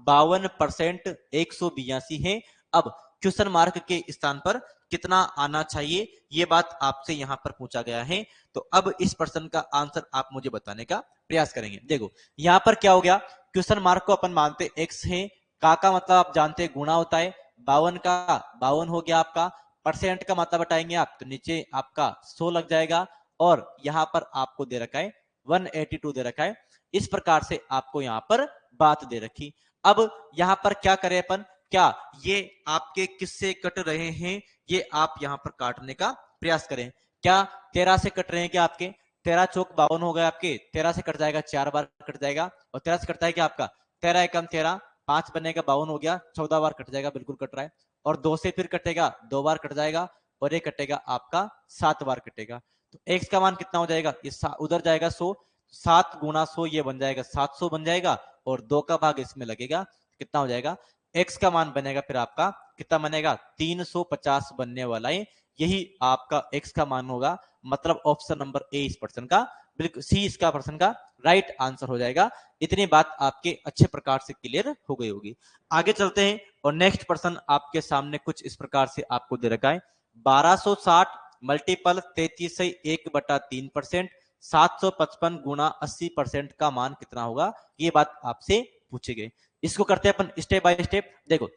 52% 182 है। अब क्वेश्चन मार्क के स्थान पर कितना आना चाहिए, ये बात आपसे यहां पर पूछा गया है। तो अब इस प्रश्न का आंसर आप मुझे बताने का प्रयास करेंगे। देखो यहां पर क्या हो गया, क्वेश्चन मार्क को अपन मानते x है, का मतलब आप जानते हैं गुणा होता है, 52 का 52 हो गया आपका, परसेंट का मतलब हटाएंगे आप तो नीचे आपका 100 लग जाएगा और यहां पर आपको दे रखा है 182 दे रखा है। इस प्रकार से आपको यहां पर बात दे रखी। अब यहां पर क्या करें अपन, क्या ये आपके किससे कट रहे हैं, ये आप यहां पर काटने का प्रयास करें। क्या 13 से कट रहे हैं क्या आपके, 13 चौक 52 हो गए आपके, 13 से कट जाएगा 4 बार कट जाएगा और 13 से कटता है क्या आपका 13 एकम 13, 5 बनेगा 52 हो गया, 14 बार कट जाएगा, बिल्कुल कट रहा है। और 2 से फिर कटेगा 2 बार कट जाएगा और ये कटेगा आपका 7 बार कटेगा। तो x का मान कितना हो जाएगा, ये उधर जाएगा 100, 7 गुना 100 ये बन जाएगा 700 बन जाएगा और 2 का भाग इसमें लगेगा, कितना हो जाएगा x का मान बनेगा फिर आपका कितना बनेगा 350 बनने वाला है। यही आपका x का मान होगा, मतलब ऑप्शन नंबर ए इस प्रश्न का, बिल्कुल सी इसका प्रश्न का राइट आंसर हो जाएगा। इतनी बात आपके अच्छे प्रकार से क्लियर हो गई होगी। आगे चलते हैं और नेक्स्ट प्रश्न आपके सामने कुछ इस प्रकार से आपको दे रखा है, 1260 मल्टीपल 33/1/3%, 755 गुणा 80% का मान कितना होगा, ये बात आपसे पूछे गए। इसको करते हैं अपन स्टेप बाय स्टेप। देखो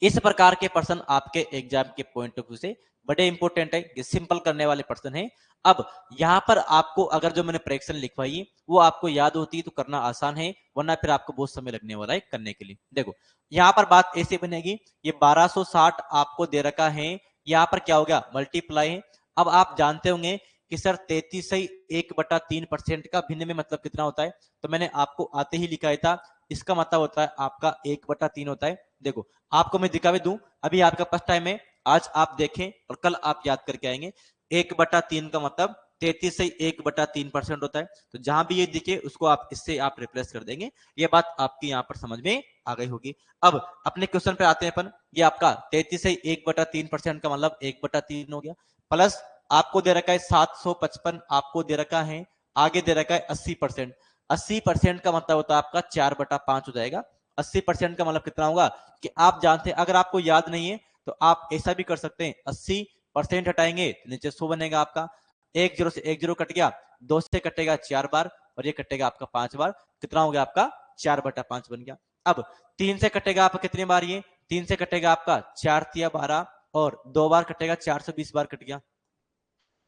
इस प्रकार के प्रश्न आपके एग्जाम के पॉइंट ऑफ व्यू से बड़े इंपॉर्टेंट है, ये सिंपल करने वाले प्रश्न है। अब यहां पर आपको अगर जो मैंने प्रेडिक्शन लिखवाई वो आपको याद होती है तो करना आसान है, वरना फिर आपको बहुत समय लगने वाला है करने के लिए। देखो यहां पर बात ऐसे बनेगी, ये 1260 आपको दे रखा है, यहां पर क्या हो गया मल्टीप्लाई है। अब आप जानते होंगे कि सर 33/1/3% का भिन्न में मतलब कितना होता है, तो मैंने आपको आते ही लिखा था, इसका मतलब होता है आपका 1/3 होता है। देखो आपको मैं दिखावे दूं, अभी आपका फर्स्ट टाइम है, आज आप देखें और कल आप याद करके आएंगे। 1/3 का मतलब 33/1/3% होता है, तो जहां भी ये दिखे उसको आप इससे आप रिप्लेस कर देंगे। ये बात आपकी यहाँ पर समझ में आ गई होगी। अब अपने क्वेश्चन पे आते हैं अपन, ये आपका 33/1/3% का मतलब 1/3 हो गया, प्लस आपको दे रखा है 755, आपको दे रखा है आगे दे रखा है 80%। 80% का मतलब होता है आपका 4/5 हो जाएगा। 80% का मतलब कितना होगा कि आप जानते हैं, अगर आपको याद नहीं है तो आप ऐसा भी कर सकते हैं, 80% हटाएंगे तो नीचे 100 बनेगा आपका, 1 0 से 1 0 कट गया, 2 से कटेगा 4 बार और ये कटेगा आपका 5 बार, कितना हो गया आपका 4/5 बन गया। अब 3 से कटेगा आपका कितनी बार, ये 3 से कटेगा आपका 4 तिया 12 और 2 बार कटेगा 420 बार कट गया,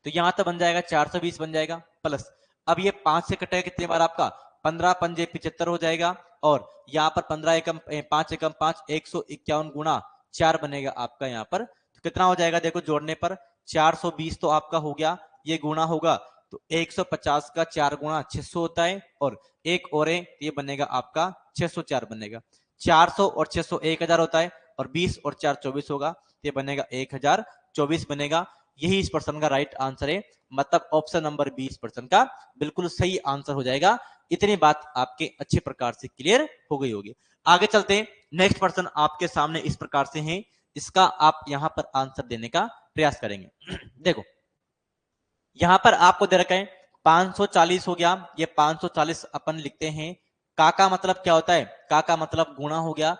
तो यहां तक बन जाएगा 420 बन जाएगा। प्लस अब ये 5 से कटेगा कितनी बार आपका 15 पंजे 75 हो जाएगा और यहाँ पर 15 एकम 5 एकम 5 151 गुणा 4 बनेगा आपका यहाँ पर, तो कितना हो जाएगा देखो जोड़ने पर 420 तो आपका हो गया, ये गुणा होगा तो 150 का 4 गुणा 600 होता है और एक और है तो ये बनेगा आपका 604 बनेगा। 400 और 600 1000 होता है और 20 और 4 24 होगा, तो ये बनेगा 1024 बनेगा। यही इस प्रश्न का राइट आंसर है, मतलब ऑप्शन नंबर बी इस प्रश्न का बिल्कुल सही आंसर हो जाएगा। इतनी बात आपके अच्छे प्रकार से क्लियर हो गई होगी। आगे चलते हैं, नेक्स्ट प्रश्न आपके सामने इस प्रकार से है, इसका आप यहां पर आंसर देने का प्रयास करेंगे। देखो यहां पर आपको दे रखा है 540 हो गया, ये 540 अपन लिखते हैं, का मतलब क्या होता है, का मतलब गुणा हो गया।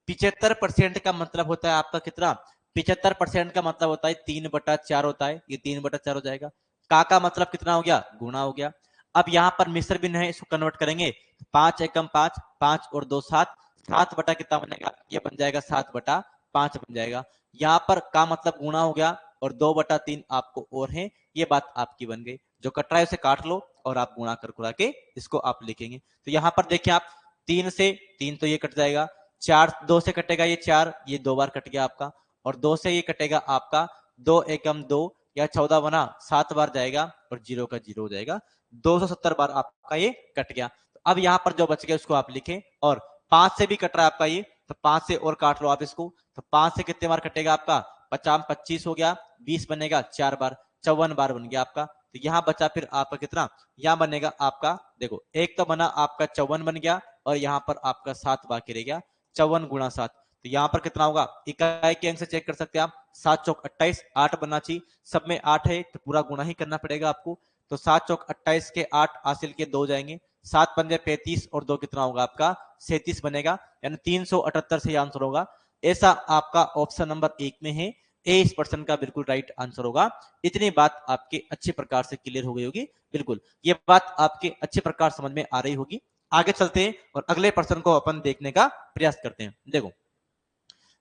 75% का मतलब होता है आपका कितना, 75% का मतलब होता है 3/4 होता है, ये 3/4 हो जाएगा। का मतलब कितना हो गया, गुणा हो गया। अब यहाँ पर मिश्र भिन्न है, इसको कन्वर्ट करेंगे, 5 एकम 5, 5 और 2 7, 7 बटा कितना बनेगा, ये बन जाएगा 7/5 बन जाएगा। यहाँ पर का मतलब गुणा हो गया और 2/3 आपको और है, ये बात आपकी बन गई। जो कट रहा है उसे काट लो और आप गुणा कर खुला के इसको आप लिखेंगे। तो यहाँ पर देखिए आप 3 से 3 तो ये कट जाएगा, 4 2 से कटेगा ये 4, ये 2 बार कट गया आपका, और 2 से ये कटेगा आपका 2 एकम 2 या 14 बना 7 बार जाएगा और 0 का 0 हो जाएगा, 270 बार आपका ये कट गया। तो अब यहाँ पर जो बच गया उसको आप लिखें, और 5 से भी कट रहा है आपका ये, तो 5 से और काट लो आप इसको, तो 5 से कितने बार कटेगा आपका 50 25 हो गया, 20 बनेगा 4 बार, 54 बार बन गया आपका। तो यहाँ बचा फिर आपका कितना, यहाँ बनेगा आपका, देखो एक तो बना आपका 54 बन गया और यहाँ पर आपका 7 बाकी रह गया, 54 गुणा 7। तो यहाँ पर कितना होगा, इकाई के अंक से चेक कर सकते हैं आप, 7 चौक 28, 8 बनना चाहिए, सब में 8 है तो पूरा गुणा ही करना पड़ेगा आपको। तो 7 चौक 28 के 8 हासिल के 2 जाएंगे, 7 पंजे 35 और 2 कितना होगा आपका 37 बनेगा, यानी 378 से आंसर होगा। ऐसा आपका ऑप्शन नंबर 1 में है, ए इस प्रश्न का बिल्कुल राइट आंसर होगा। इतनी बात आपके अच्छे प्रकार से क्लियर हो गई होगी, बिल्कुल ये बात आपके अच्छे प्रकार समझ में आ रही होगी। आगे चलते हैं और अगले प्रश्न को अपन देखने का प्रयास करते हैं। देखो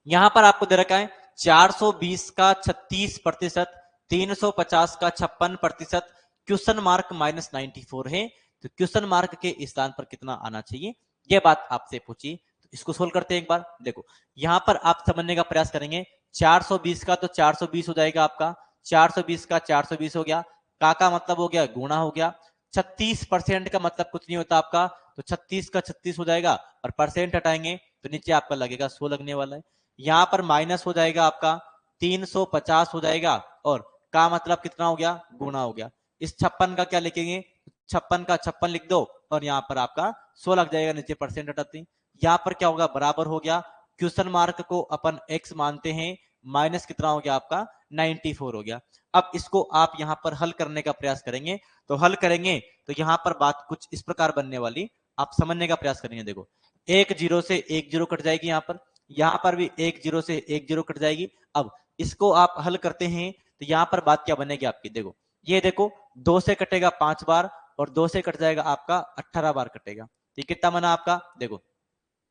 यहां पर आपको दे रखा है 420 का 36%, 350 का 56%, क्वेश्चन मार्क -94 है। तो क्वेश्चन मार्क के स्थान पर कितना आना चाहिए, यह बात आपसे पूछी। तो इसको सोल्व करते हैं एक बार। देखो यहां पर आप समझने का प्रयास करेंगे, 420 का तो 420 हो जाएगा आपका, 420 का 420 हो गया, का मतलब हो गया गुणा हो गया, 36% का मतलब कुछ नहीं होता आपका, तो 36 का 36 हो जाएगा और परसेंट हटाएंगे तो नीचे आपका लगेगा 100 लगने वाला है। यहां पर माइनस हो जाएगा आपका 350 हो जाएगा और का मतलब कितना हो गया, गुणा हो गया। इस 56 का क्या लिखेंगे, 56 का 56 लिख दो और यहाँ पर आपका 100 लग जाएगा, नीचे परसेंट हटाते। यहाँ पर क्या होगा, बराबर हो गया, क्वेश्चन मार्क को अपन x मानते हैं, माइनस कितना हो गया आपका 94 हो गया। अब इसको आप यहाँ पर हल करने का प्रयास करेंगे, तो हल करेंगे तो यहाँ पर बात कुछ इस प्रकार बनने वाली, आप समझने का प्रयास करेंगे। देखो एक जीरो से एक जीरो कट जाएगी, यहाँ पर भी एक जीरो से एक जीरो कट जाएगी। अब इसको आप हल करते हैं तो यहाँ पर बात क्या बनेगी आपकी, देखो ये देखो 2 से कटेगा 5 बार और 2 से कट जाएगा आपका 18 बार कटेगा। तो कितना बना आपका, देखो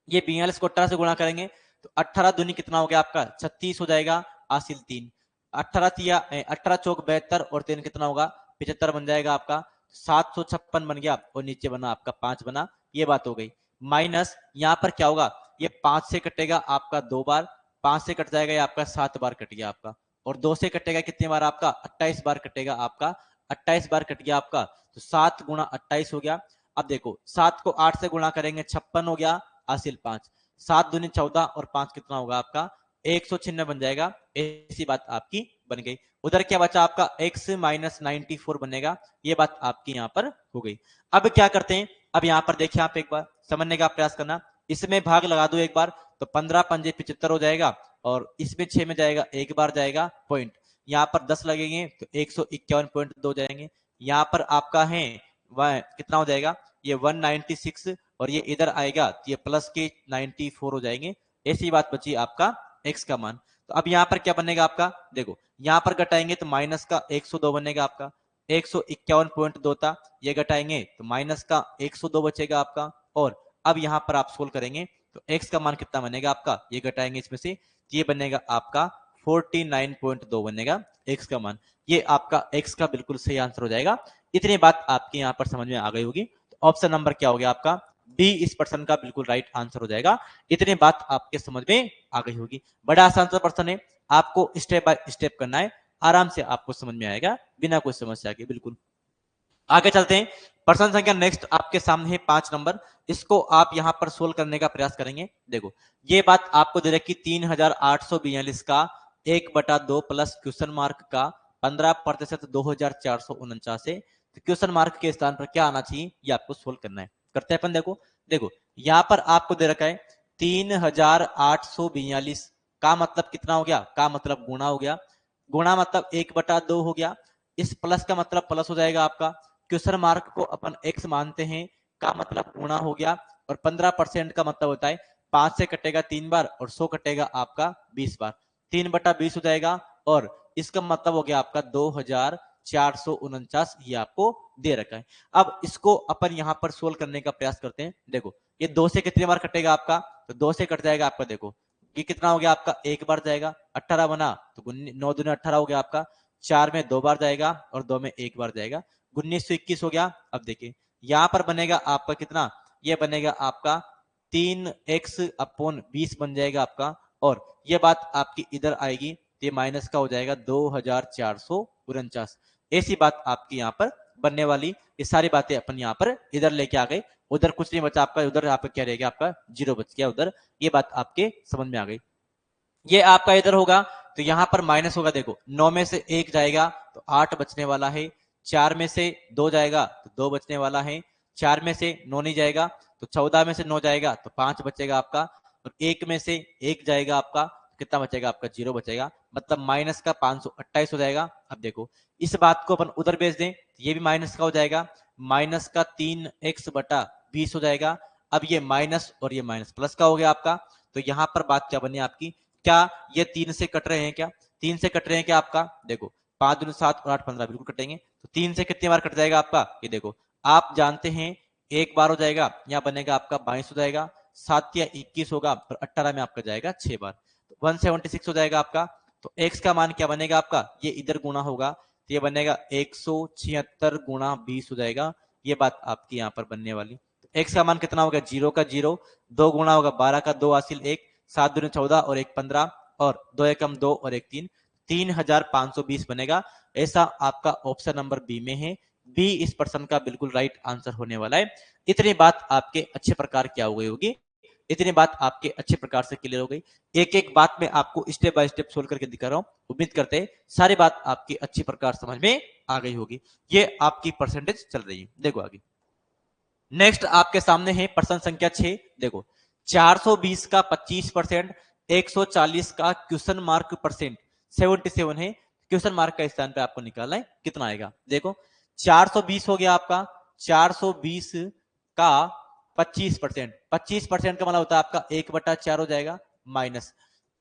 ये 42 को 18 से गुणा करेंगे तो 18 दूनी कितना हो गया आपका 36 हो जाएगा, हासिल 3, 18 चौक 72 और 3 कितना होगा 75 बन जाएगा आपका, 756 बन गया और नीचे बना आपका 5 बना। ये बात हो गई। माइनस यहाँ पर क्या होगा, ये 5 से कटेगा आपका 2 बार, 5 से कट जाएगा ये आपका 7 बार कट गया आपका, और 2 से कटेगा कितने बार आपका 28 बार कटेगा आपका, 28 बार कट गया आपका। तो 7 गुणा 28 हो गया। अब देखो 7 को 8 से गुणा करेंगे 56 हो गया, हासिल 5, 7 दूनी 14 और 5 कितना होगा आपका 196 बन जाएगा। ऐसी बात आपकी बन गई। उधर क्या बचा आपका x माइनस 94 बनेगा, ये बात आपकी यहाँ पर हो गई। अब क्या करते हैं, अब यहाँ पर देखिए आप एक बार समझने का प्रयास करना, इसमें भाग लगा दो एक बार तो 15 पंजे 75 हो जाएगा और इसमें 6 में जाएगा एक बार जाएगा पॉइंट, यहाँ पर 10 लगेंगे तो 151.2 जाएंगे। यहाँ पर आपका है वह कितना हो जाएगा, ये 196 और ये इधर आएगा तो ये प्लस के 94 हो जाएंगे। ऐसी बात बची आपका x का मान। तो अब यहाँ पर क्या बनेगा आपका, देखो यहाँ पर घटाएंगे तो माइनस का 102 बनेगा आपका, 151.2 था, ये घटाएंगे तो माइनस का 102 बचेगा आपका। और अब यहाँ पर आप सोल्व करेंगे तो x का मान कितना बनेगा आपका, ये घटाएंगे इसमें से, ये बनेगा आपका 49.2 बनेगा x का मान। ये आपका x का बिल्कुल सही आंसर हो जाएगा। इतनी बात आपके यहाँ पर समझ में आ गई होगी। तो ऑप्शन नंबर क्या हो गया आपका, बी इस प्रश्न का बिल्कुल राइट आंसर हो जाएगा। इतनी बात आपके समझ में आ गई होगी। बड़ा आसान सा प्रश्न है, आपको स्टेप बाय स्टेप करना है, आराम से आपको समझ में आएगा बिना कोई समस्या के। बिल्कुल आगे चलते हैं। प्रश्न संख्या नेक्स्ट आपके सामने है 5 नंबर, इसको आप यहां पर सोल्व करने का प्रयास करेंगे। देखो ये बात आपको दे रखी 3842 का 1/2 प्लस क्वेश्चन मार्क का 15% 2449 है। तो क्वेश्चन मार्क के स्थान पर क्या आना चाहिए, ये आपको सोल्व करना है। करते हैं अपन। देखो देखो यहां पर आपको दे रखा है 3842 का मतलब कितना हो गया, का मतलब गुणा हो गया, गुणा मतलब 1/2 हो गया, इस प्लस का मतलब प्लस हो जाएगा आपका, क्वेश्चन मार्क को अपन x मानते हैं, का मतलब गुणा हो गया, और 15% का मतलब होता है 5 से कटेगा 3 बार और 100 कटेगा आपका 20 बार, 3/20 हो जाएगा। और इसका मतलब हो गया आपका 2449, ये आपको दे रखा है। अब इसको अपन यहाँ पर सोल्व करने का प्रयास करते हैं। देखो ये 2 से कितनी बार कटेगा आपका, तो 2 से कट जाएगा आपका, देखो ये कितना हो गया आपका, एक बार जाएगा, 18 बना तो 9 दूनी 18 हो गया आपका, 4 में 2 बार जाएगा और 2 में 1 बार जाएगा, 1921 हो गया। अब देखिए यहां पर बनेगा आपका कितना, ये बनेगा आपका 3x/20 बन जाएगा आपका, और ये बात आपकी इधर आएगी तो ये माइनस का हो जाएगा 2449। ऐसी बात आपकी यहाँ पर बनने वाली। ये सारी बातें अपन यहाँ पर इधर लेके आ गए, उधर कुछ नहीं बचा आपका, उधर यहाँ पर क्या रह गया आपका 0 बच गया उधर। ये बात आपके समझ में आ गई। ये आपका इधर होगा तो यहां पर माइनस होगा, देखो 9 में से 1 जाएगा तो 8 बचने वाला है। 4 में से 2 जाएगा तो 2 बचने वाला है। 4 में से 9 नहीं जाएगा तो 14 में से 9 जाएगा तो 5 बचेगा आपका। और 1 में से 1 जाएगा आपका, कितना बचेगा आपका, 0 बचेगा, मतलब माइनस का 528 हो जाएगा। अब देखो इस बात को अपन उधर भेज दें तो ये भी माइनस का हो जाएगा, माइनस का 3x बटा 20 हो जाएगा। अब ये माइनस और ये माइनस प्लस का हो गया आपका। तो यहां पर बात क्या बनी आपकी, क्या ये 3 से कट रहे हैं, क्या 3 से कट रहे हैं क्या आपका, देखो 5 दूनी 7 और 8 15 बिल्कुल कटेंगे। तो 3 से कितनी बार कट जाएगा आपका, ये देखो आप जानते हैं एक बार हो जाएगा, यहाँ बनेगा आपका 22 हो जाएगा, 7 या 21 होगा और 18 में आपका जाएगा 6 बार, तो 176 हो जाएगा आपका। तो x का मान क्या बनेगा आपका, ये इधर गुना होगा तो ये बनेगा 176 गुणा 20 हो जाएगा। ये बात आपकी यहाँ पर बनने वाली। तो x का मान कितना होगा, 0 का 0, 2 गुणा होगा 12 का 2 हासिल 1, 7 दूनी 14 और 1 15 और 2 एकम 2 और 1 3, 3520 बनेगा। ऐसा आपका ऑप्शन नंबर बी में है। बी इस प्रश्न का बिल्कुल राइट आंसर होने वाला है। इतनी बात आपके अच्छे प्रकार क्या हो गई होगी, इतनी बात आपके अच्छे प्रकार से क्लियर हो गई। एक एक बात में आपको स्टेप बाय स्टेप सोल्व करके दिखा रहा हूं। उम्मीद करते हैं सारी बात आपकी अच्छी प्रकार समझ में आ गई होगी। ये आपकी परसेंटेज चल रही है। देखो आगे नेक्स्ट आपके सामने है प्रश्न संख्या 6। देखो 420 का 25%, 140 का क्वेश्चन मार्क परसेंट 77 है। क्वेश्चन मार्क का स्थान पे आपको निकालना है, कितना आएगा। देखो 420 हो गया आपका, 420 का 25%, 25% का मतलब होता है आपका 1/4 हो जाएगा, माइनस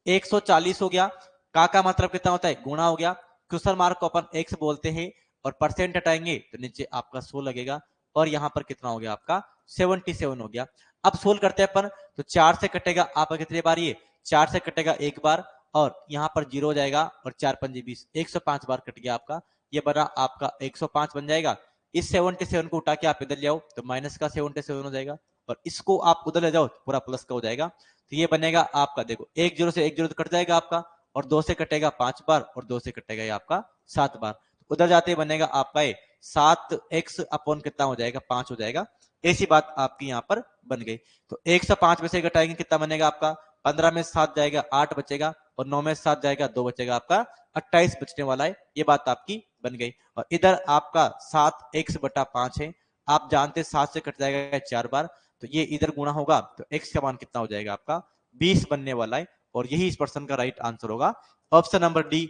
140 हो गया, का मतलब कितना होता है, गुणा हो गया। क्वेश्चन मार्क को अपन एक्स बोलते हैं और परसेंट हटाएंगे तो नीचे आपका 100 लगेगा और यहां पर कितना हो गया आपका 77 हो गया। अब सोल्व करते हैं अपन, तो 4 से कटेगा आपका कितनी बार, ये 4 से कटेगा एक बार और यहां पर 0 हो जाएगा और 4 पंजे 20, 105 बार कट गया आपका। ये बना आपका 105 बन जाएगा। इस 77 को उठा के आप इधर ले आओ तो माइनस का 77 हो जाएगा और इसको आप उधर ले जाओ तो पूरा प्लस का हो जाएगा। तो ये बनेगा आपका, देखो 1 0 से 1 0 तो कट जाएगा आपका और 2 से कटेगा 5 बार और 2 से कटेगा ये आपका 7 बार। उधर जाते बनेगा आपका ये 7x अपॉन कितना हो जाएगा, 5 हो जाएगा। ऐसी बात आपकी यहाँ पर बन गई। तो 105 में से घटाएंगे कितना बनेगा आपका, 15 में 7 जाएगा 8 बचेगा और 9 में 7 जाएगा 2 बचेगा आपका, 28 बचने वाला है। ये बात आपकी बन गई। और इधर आपका 7x बटा 5 है, आप जानते 7 से कट जाएगा 4 बार तो ये इधर गुणा होगा तो x का मान कितना हो जाएगा आपका 20 बनने वाला है। और यही इस प्रश्न का राइट आंसर होगा। ऑप्शन नंबर डी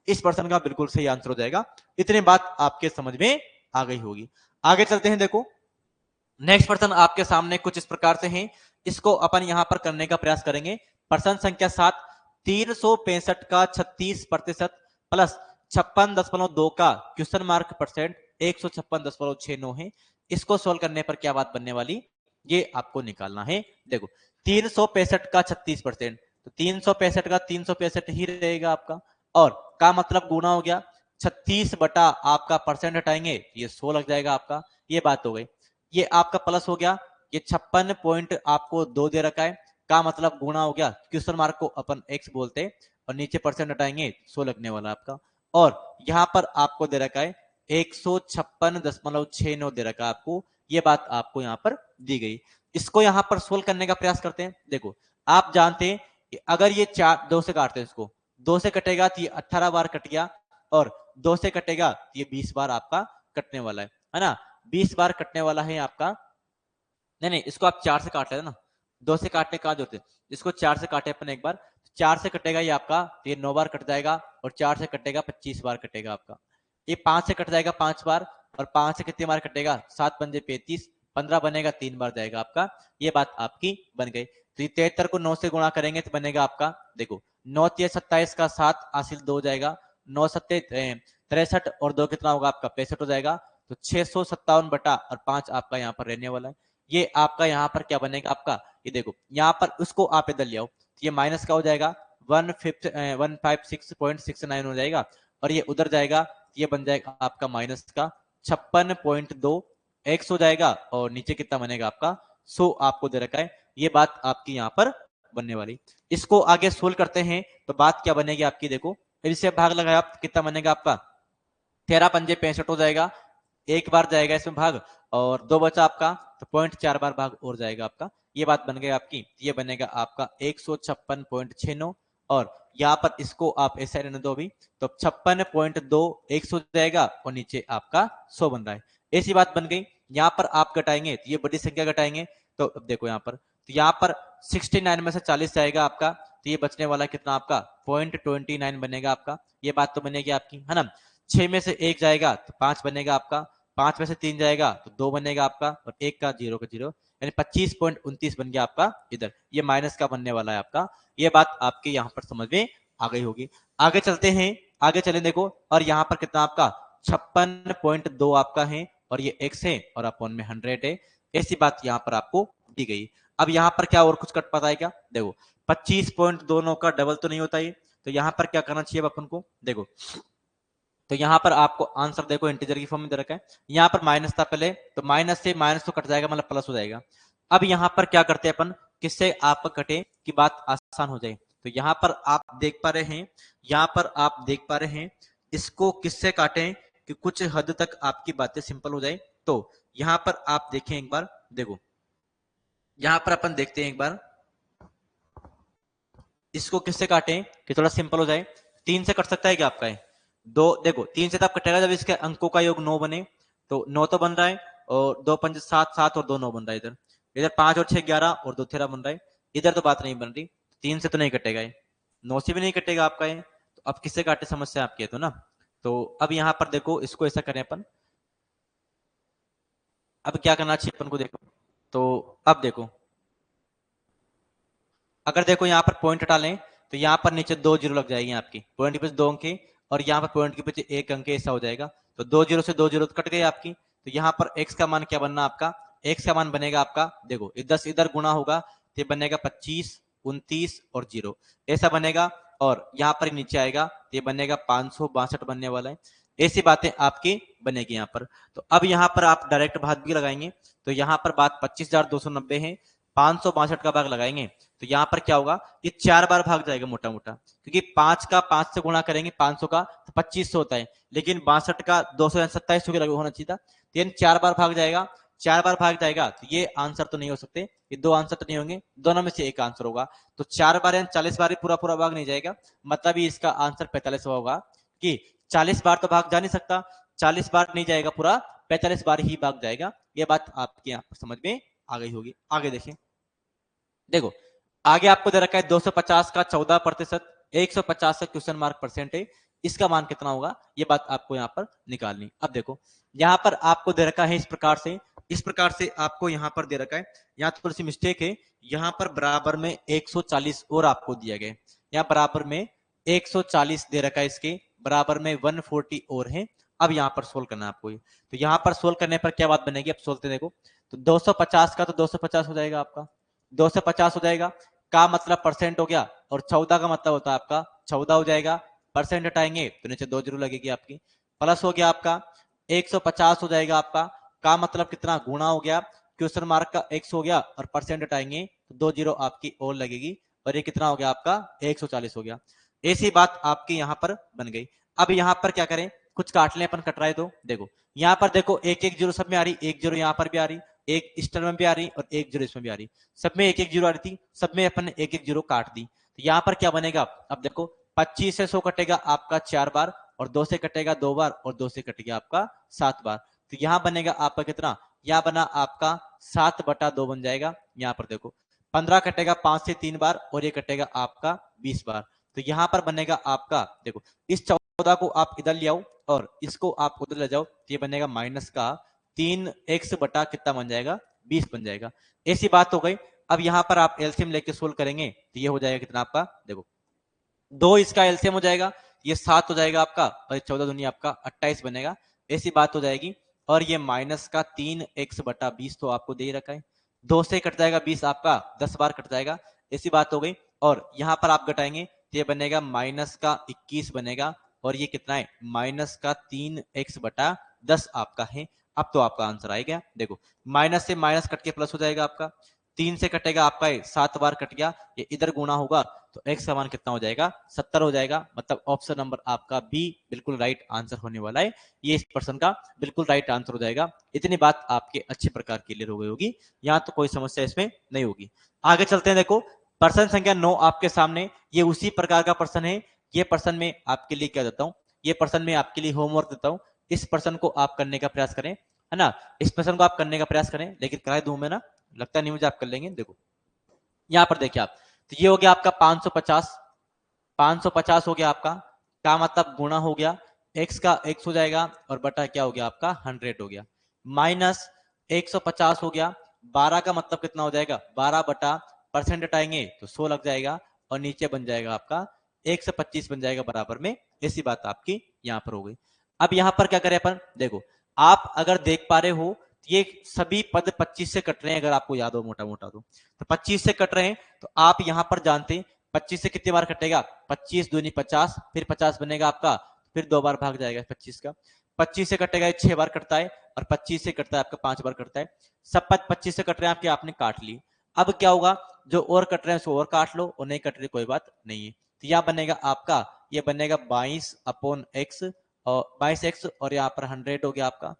इस प्रश्न का बिल्कुल सही आंसर हो जाएगा। इतनी बात आपके समझ में आ गई होगी। आगे चलते हैं। देखो नेक्स्ट प्रश्न आपके सामने कुछ इस प्रकार से है, इसको अपन यहां पर करने का प्रयास करेंगे। प्रश्न संख्या 7, 365 का 36% प्लस 56.2 का क्वेश्चन मार्क परसेंट 156.69 है। इसको सोल्व करने पर क्या बात बनने वाली, ये आपको निकालना है। देखो 365 का 36%, तो 365 का 365 ही रहेगा आपका और का मतलब गुना हो गया, 36 बटा आपका परसेंट हटाएंगे ये 100 लग जाएगा आपका। ये बात हो गई। ये आपका प्लस हो गया, ये 56 पॉइंट आपको 2 दे रखा है, का मतलब गुणा हो गया, क्वेश्चन मार्क को अपन x बोलते हैं और नीचे परसेंट हटाएंगे 100 लगने वाला आपका। और यहां पर आपको दे रखा है 156.69 दे रखा है आपको। ये बात आपको यहां पर दी गई। इसको यहां पर सोल्व करने का प्रयास करते हैं। देखो आप जानते हैं कि अगर ये 2 से काटते हैं, इसको 2 से कटेगा तो ये 18 बार कट गया और 2 से कटेगा तो ये 20 बार आपका कटने वाला है ना, 20 बार कटने वाला है आपका। नहीं इसको आप 4 से काट लेते ना, 2 से काटने कहां जोड़ते, इसको 4 से काटे अपन एक बार, 4 से कटेगा ये आपका तो ये 9 बार कट जाएगा और 4 से कटेगा 25 बार कटेगा आपका। ये 5 से कट जाएगा 5 बार और 5 से कितनी बार कटेगा, 7 पंजे 35, 15 बनेगा 3 बार जाएगा आपका। ये बात आपकी बन गई। तो ये 73 को 9 से गुणा करेंगे तो बनेगा आपका, देखो 9 3 27 का 7 हासिल 2 हो जाएगा, 9 7 63 और 2 कितना होगा आपका 65 हो जाएगा। तो 657 बटा और 5 आपका यहाँ पर रहने वाला है। ये आपका यहाँ पर क्या बनेगा आपका, ये देखो यहाँ पर उसको आप इधर ले आओ तो ये माइनस का हो जाएगा 156.69 हो जाएगा और ये उधर जाएगा, ये बन जाएगा आपका माइनस का 56.2 x हो जाएगा और नीचे कितना बनेगा आपका 100 आपको दे रखा है। ये बात आपकी यहाँ पर बनने वाली। इसको आगे सोल्व करते हैं तो बात क्या बनेगी आपकी, देखो इससे भाग लगाया आप कितना बनेगा आपका 13 पंजे 65 हो जाएगा, एक बार जाएगा इसमें भाग और 2 बचा आपका तो 0.4 बार भाग और जाएगा आपका। ये बात बन गई आपकी। ये बनेगा आपका 156.69 और यहाँ पर इसको आप ऐसे रहने दो अभी, तो 56.2 100 जाएगा और नीचे आपका 100 बन रहा है। ऐसी बात बन गई। यहाँ पर आप घटाएंगे तो ये बड़ी संख्या घटाएंगे, तो अब देखो यहाँ पर, तो यहाँ पर 69 में से 40 जाएगा आपका, तो ये बचने वाला कितना आपका 0.29 बनेगा आपका। ये बात तो बनेगी आपकी, है ना। 6 में से 1 जाएगा तो 5 बनेगा आपका, 5 में से 3 जाएगा तो 2 बनेगा आपका, और 1 का 0 का 0, यानी 25.29 बन गया आपका इधर। ये माइनस का बनने वाला है आपका। ये बात आपके यहाँ पर समझ में आ गई होगी। आगे चलते हैं, आगे चले देखो, और यहाँ पर कितना आपका 56.2 आपका है, और ये x है और अपॉन में 100 है। ऐसी बात यहाँ पर आपको दी गई। अब यहाँ पर क्या और कुछ कट पाता है क्या? देखो 25.29 का डबल तो नहीं होता ये, तो यहाँ पर क्या करना चाहिए अपन को, देखो तो यहाँ पर आपको आंसर देखो इंटीजर की फॉर्म में दे रखा है। यहाँ पर माइनस था पहले, तो माइनस से माइनस तो कट जाएगा, मतलब प्लस हो जाएगा। अब यहाँ पर क्या करते हैं अपन, किससे आप कटे कि बात आसान हो जाए। तो यहाँ पर आप देख पा रहे हैं, यहाँ पर आप देख पा रहे हैं, इसको किससे काटें कि कुछ हद तक आपकी बातें सिंपल हो जाए। तो यहाँ पर आप देखें एक बार, देखो यहाँ पर अपन देखते हैं एक बार, इसको किससे काटें कि थोड़ा सिंपल हो जाए। 3 से कट सकता है क्या आपका है? दो, देखो 3 से तब कटेगा जब इसके अंकों का योग 9 बने, तो 9 तो बन रहा है, और 2 5 7 7 और 2 9 बन रहा है इधर। इधर 5 और 6 11 और 2 13 बन रहा है। इधर तो बात नहीं बन रही, 3 से तो नहीं कटेगा ये, 9 से भी नहीं कटेगा आपका ये। तो अब किससे काटे समस्या आपकी है तो ना। तो अब यहाँ पर देखो, इसको ऐसा करें अपन, अब क्या करना चाहिए अपन को, देखो तो अब देखो, अगर देखो यहाँ पर पॉइंट हटा लें तो यहाँ पर नीचे 2 जीरो लग जाएगी आपकी, पॉइंट के पीछे 2 अंक, और यहाँ पर पॉइंट के पीछे 1 अंक, ऐसा हो जाएगा। तो 2 जीरो से 2 जीरो कट गई आपकी। तो यहाँ पर x का मान क्या बनना आपका, x का मान बनेगा आपका, देखो 10 इधर गुना होगा तो ये बनेगा 25 29 और 0, ऐसा बनेगा। और यहाँ पर नीचे आएगा तो ये बनेगा 562 बनने वाला है। ऐसी बातें आपकी बनेगी यहाँ पर। तो अब यहाँ पर आप डायरेक्ट भाग भी लगाएंगे, तो यहाँ पर बात 25,290 है, 562 का भाग लगाएंगे तो यहाँ पर क्या होगा, ये 4 बार भाग जाएगा मोटा मोटा, क्योंकि 5 का 5 से गुणा करेंगे 500 का तो 2500 होता है, लेकिन 62 का 200 2700 के लगे होना चाहिए था, तो यानी 4 बार भाग जाएगा। 4 बार भाग जाएगा तो ये आंसर तो नहीं हो सकते, ये 2 आंसर तो नहीं होंगे, दोनों में से एक आंसर होगा। तो 4 बार यानी 40 बार ही पूरा पूरा भाग नहीं जाएगा, मतलब ही इसका आंसर 45 होगा, कि 40 बार तो भाग जा नहीं सकता, 40 बार नहीं जाएगा पूरा, 45 बार ही भाग जाएगा। ये बात आपके यहाँ पर समझ में आ गई होगी। आगे देखिए, देखो आगे आपको दे रखा है 250 का 14%, 150 का क्वेश्चन मार्क परसेंट है, इसका मान कितना होगा, ये बात आपको यहाँ पर निकालनी। अब देखो यहाँ पर आपको दे रखा है इस प्रकार से, इस प्रकार से आपको यहाँ पर दे रखा है, यहाँ थोड़ी सी मिस्टेक है, यहाँ पर बराबर में 140 और आपको दिया गया है, यहाँ बराबर में 140 दे रखा है, इसके बराबर में 140 और है। अब यहाँ पर सोल्व करना है आपको, तो यहाँ पर सोल्व करने पर क्या बात बनेगी, अब सोल्व देखो, तो 250 का तो 250 हो जाएगा आपका, 250 हो जाएगा का मतलब परसेंट हो गया, और 14 का मतलब होता है आपका 14 हो जाएगा, परसेंट हटाएंगे तो नीचे 2 जीरो लगेगी आपकी, प्लस हो गया आपका 150 हो जाएगा आपका, का मतलब कितना गुणा हो गया, क्वेश्चन मार्क का x हो गया, और परसेंट हटाएंगे तो 2 जीरो आपकी और लगेगी, और ये कितना हो गया आपका 140 हो गया। ऐसी बात आपकी यहाँ पर बन गई। अब यहाँ पर क्या करें, कुछ काट लें अपन, कट रहा है तो देखो यहाँ पर देखो एक एक जीरो सब में आ रही, एक जीरो यहाँ पर भी आ रही, एक इस टर्म में भी आ रही और एक जीरो इसमें भी आ रही, सब में एक एक जीरो आ रही थी, सब में अपन ने एक एक जीरो काट दी। तो यहाँ पर क्या बनेगा, अब देखो 25 से 100 कटेगा आपका 4 बार, और 2 से कटेगा 2 बार, और 2 से कटेगा आपका 7 बार। तो यहाँ बनेगा आपका कितना, यहाँ बना आपका 7/2 बन जाएगा। यहाँ पर देखो 15 कटेगा 5 से 3 बार, और ये कटेगा आपका 20 बार। तो यहाँ पर बनेगा आपका, देखो इस 14 को आप इधर ले आओ और इसको आप उधर ले जाओ, तो ये बनेगा माइनस का 3x बटा कितना बन जाएगा, 20 बन जाएगा। ऐसी बात हो गई। अब यहाँ पर आप एलसीएम लेके सोल्व करेंगे तो ये हो जाएगा कितना आपका, देखो 2 इसका एलसीएम हो जाएगा, ये 7 हो जाएगा आपका, और 14 दुनिया आपका 28 बनेगा। ऐसी बात हो जाएगी। और ये माइनस का 3x बटा 20 तो आपको दे रखा है, 2 से कट जाएगा 20 आपका 10 बार कट जाएगा, ऐसी बात हो गई। और यहाँ पर आप घटाएंगे तो ये बनेगा माइनस का 21 बनेगा, और ये कितना है माइनस का 3x बटा 10 आपका है। अब तो आपका आंसर आएगा, देखो माइनस से माइनस कट के प्लस हो जाएगा आपका, 3 से कटेगा आपका 7 बार कट गया, ये इधर गुणा होगा तो x का मान कितना हो जाएगा 70 हो जाएगा। मतलब ऑप्शन नंबर आपका बी बिल्कुल राइट आंसर होने वाला है, ये इस पर्सन का बिल्कुल राइट आंसर हो जाएगा। इतनी बात आपके अच्छे प्रकार क्लियर हो गई होगी, यहाँ तो कोई समस्या इसमें नहीं होगी। आगे चलते हैं, देखो प्रश्न संख्या 9 आपके सामने, ये उसी प्रकार का प्रश्न है। ये प्रश्न में आपके लिए क्या देता हूं, ये प्रश्न में आपके लिए होमवर्क देता हूं। इस प्रश्न को आप करने का प्रयास करें, है ना। इस प्रश्न को आप करने का प्रयास करें, लेकिन करा दूं मैं ना, लगता नहीं मुझे आप कर लेंगे। देखो यहां पर देखिए आप, तो ये हो गया आपका 550, 550 हो गया आपका, क्या मतलब गुणा हो गया, x का x हो जाएगा और बटा क्या हो गया आपका 100 हो गया, माइनस 150 हो गया, 12 का मतलब कितना हो जाएगा, 12 बटा परसेंट हटाएंगे तो 100 लग जाएगा और नीचे बन जाएगा आपका 125 बन जाएगा बराबर में। ऐसी बात आपकी यहां पर हो गई। अब यहां पर क्या करें अपन, देखो आप अगर देख पा रहे हो ये सभी पद 25 से कट रहे हैं, अगर आपको याद हो मोटा मोटा तो 25 से कट रहे हैं, तो आप यहां पर जानते हैं 25 से कितनी बार कटेगा, 25 दूनी 50, फिर 50 बनेगा आपका, फिर 2 बार भाग जाएगा 25 का, 25 से कटेगा 6 बार कटता है और 25 से कटता है आपका 5 बार कटता है। सब पद 25 से कट रहे हैं आपके, आपने काट ली। अब क्या होगा, जो और कट रहे हैं उसको और काट लो, और नहीं कट रहे कोई बात नहीं है। तो यह बनेगा आपका, ये बनेगा 22 अपॉन एक्स, और 22x और यहाँ पर 100 हो गया आपका।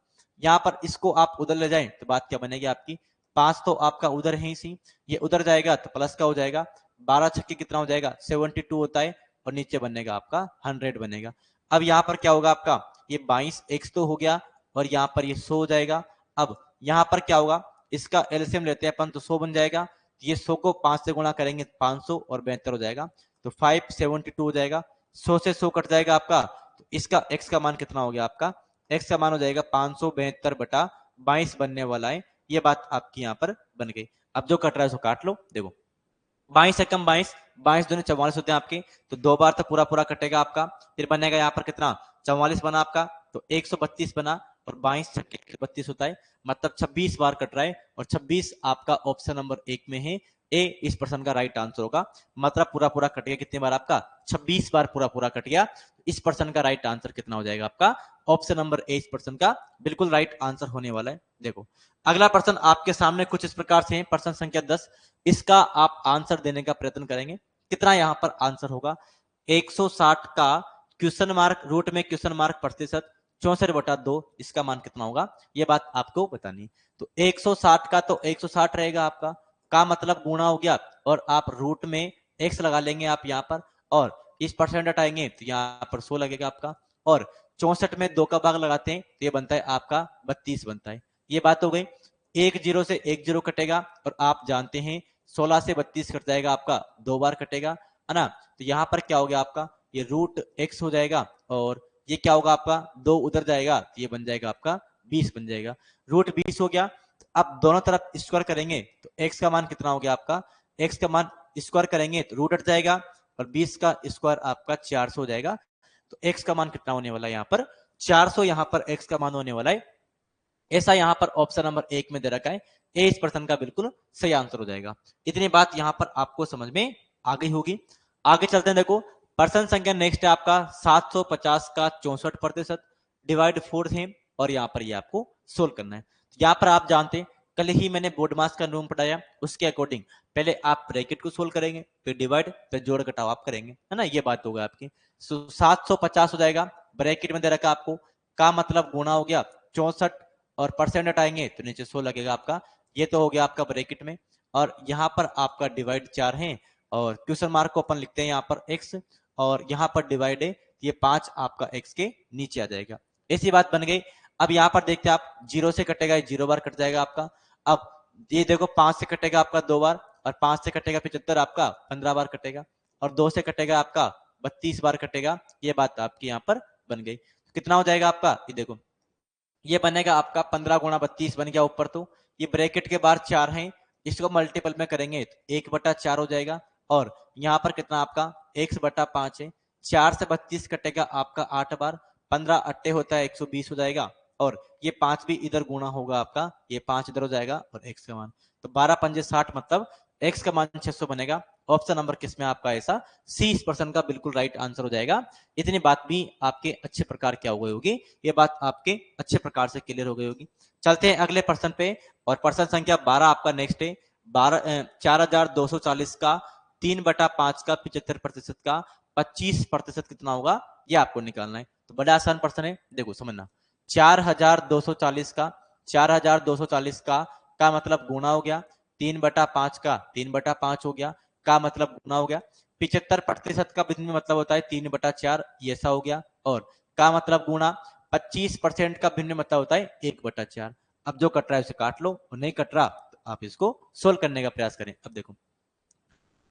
यहाँ पर इसको आप उधर ले जाएं तो बात क्या बनेगी आपकी, 5 तो आपका उधर है ही, ये उधर जाएगा तो प्लस का हो जाएगा, 12 छक्के कितना हो जाएगा 72 होता है, और नीचे बनेगा आपका 100 बनेगा। अब यहाँ पर क्या होगा आपका, ये 22x तो हो गया और यहाँ पर ये 100 हो जाएगा। अब यहाँ पर क्या होगा, इसका एलसीएम लेते हैं अपन तो 100 बन जाएगा, ये 100 को 5 से गुणा करेंगे 500 और 72 हो जाएगा, तो 572 हो जाएगा। 100 से 100 कट जाएगा आपका, तो इसका x का मान कितना हो गया आपका, x का मान हो जाएगा 572 बटा 22 बनने वाला है। ये बात आपकी यहाँ पर बन गई। अब जो कट रहा है उसको काट लो, देखो 22 से कम 22, 22 दूनी 44 होते हैं आपके, तो 2 बार तो पूरा पूरा कटेगा आपका, फिर बनेगा यहाँ पर कितना 44 बना आपका, तो 132 बना, और 22 छक्के 32 होता है, मतलब 26 बार कट रहा है, और 26 आपका ऑप्शन नंबर 1 में है, ए इस प्रश्न का राइट आंसर होगा। मतलब पूरा पूरा कट गया, कितनी बार आपका 26 बार पूरा पूरा कट गया। इस प्रश्न का राइट आंसर कितना हो जाएगा आपका, ऑप्शन नंबर ए इस प्रश्न का बिल्कुल राइट आंसर होने वाला है। देखो अगला प्रश्न आपके सामने कुछ इस प्रकार से है, प्रश्न संख्या 10, इसका आप आंसर देने का प्रयत्न करेंगे। कितना यहां पर आंसर होगा, 160 का क्वेश्चन मार्क रूट में क्वेश्चन मार्क प्रतिशत 64/2, इसका मान कितना होगा, ये बात आपको बतानी। तो 160 का तो 160 रहेगा आपका, का मतलब गुणा हो गया, और आप रूट में x लगा लेंगे आप यहाँ पर, और इस परसेंट हटाएंगे तो यहाँ पर 100 लगेगा आपका, और 64 में 2 का भाग लगाते हैं तो ये बनता है आपका 32 बनता है। ये बात हो गई। 10 से 10 कटेगा, और आप जानते हैं 16 से 32 कट जाएगा आपका, 2 बार कटेगा, है ना। तो यहाँ पर क्या हो गया आपका, ये रूट x हो जाएगा, और ये क्या होगा आपका 2 उधर जाएगा तो ये बन जाएगा आपका 20 बन जाएगा, रूट 20 हो गया। अब दोनों तरफ स्क्वायर करेंगे तो x का मान कितना हो गया आपका, x का मान स्क्वायर करेंगे तो रूट हट जाएगा, और 20 का स्क्वायर आपका 400 हो जाएगा। तो x का मान कितना होने वाला है यहाँ पर 400, यहाँ पर x का मान होने वाला है। ऐसा यहाँ पर ऑप्शन नंबर 1 में दे रखा है, ए इस प्रश्न का बिल्कुल सही आंसर हो जाएगा। इतनी बात यहाँ पर आपको समझ में आ गई होगी। आगे चलते हैं, देखो प्रश्न संख्या नेक्स्ट है आपका 750 का 64%, डिवाइड 4 है, और यहाँ पर ये आपको सोल्व करना है। यहाँ पर आप जानते हैं कल ही मैंने बोर्ड मास का नियम पढ़ाया, उसके अकॉर्डिंग पहले आप ब्रैकेट को सोल्व करेंगे, फिर डिवाइड, फिर जोड़ घटाव आप करेंगे, है ना, ये बात होगा आपकी। 750 हो जाएगा, ब्रैकेट में दे रखा आपको, का मतलब गुणा हो गया 64, और परसेंट हटाएंगे तो नीचे 100 लगेगा आपका, ये तो हो गया आपका ब्रैकेट में, और यहाँ पर आपका डिवाइड 4 है, और क्वेश्चन मार्क को अपन लिखते हैं यहाँ पर x, और यहाँ पर डिवाइड है, ये 5 आपका x के नीचे आ जाएगा। ऐसी बात बन गई। अब यहाँ पर देखते हैं आप, 0 से कटेगा 0 बार कट जाएगा आपका। अब ये देखो 5 से कटेगा आपका 2 बार, और 5 से कटेगा 75 आपका 15 बार कटेगा, और 2 से कटेगा आपका 32 बार कटेगा। ये बात आपकी यहाँ पर बन गई। कितना हो जाएगा आपका, ये देखो ये बनेगा आपका 15 गुणा 32 बन गया ऊपर, तो ये ब्रैकेट के बाहर 4 है, इसको मल्टीपल में करेंगे तो 1/4 हो जाएगा, और यहाँ पर कितना आपका x/5 है, 4 से 32 कटेगा आपका 8 बार, 15 अट्टे होता है 120 हो जाएगा, और ये 5 भी इधर गुणा होगा आपका, ये 5 इधर हो जाएगा, और x का मान तो 12 पंजे 60, मतलब x का मान 600 बनेगा। ऑप्शन नंबर किसमें आपका ऐसा सी इस प्रश्न का बिल्कुल राइट आंसर हो जाएगा। इतनी बात भी आपके अच्छे प्रकार क्या हो गई होगी, ये बात आपके अच्छे प्रकार से क्लियर हो गई होगी। चलते हैं अगले प्रश्न पे, और प्रश्न संख्या 12 आपका नेक्स्ट है। 4240 का 3/5 का 75% का 25% कितना होगा, ये आपको निकालना है। तो बड़ा आसान प्रश्न है, देखो समझना। 4240 का 4240 का मतलब गुणा हो गया, 3/5 का 3/5 हो गया, का मतलब गुना हो गया। 75% का भिन्न मतलब होता है 3/4, ये ऐसा हो गया। और का मतलब गुना 25% का भिन्न मतलब होता है 1/4। अब जो कट रहा है उसे काट लो, और नहीं कट रहा तो आप इसको सोल्व करने का प्रयास करें। अब देखो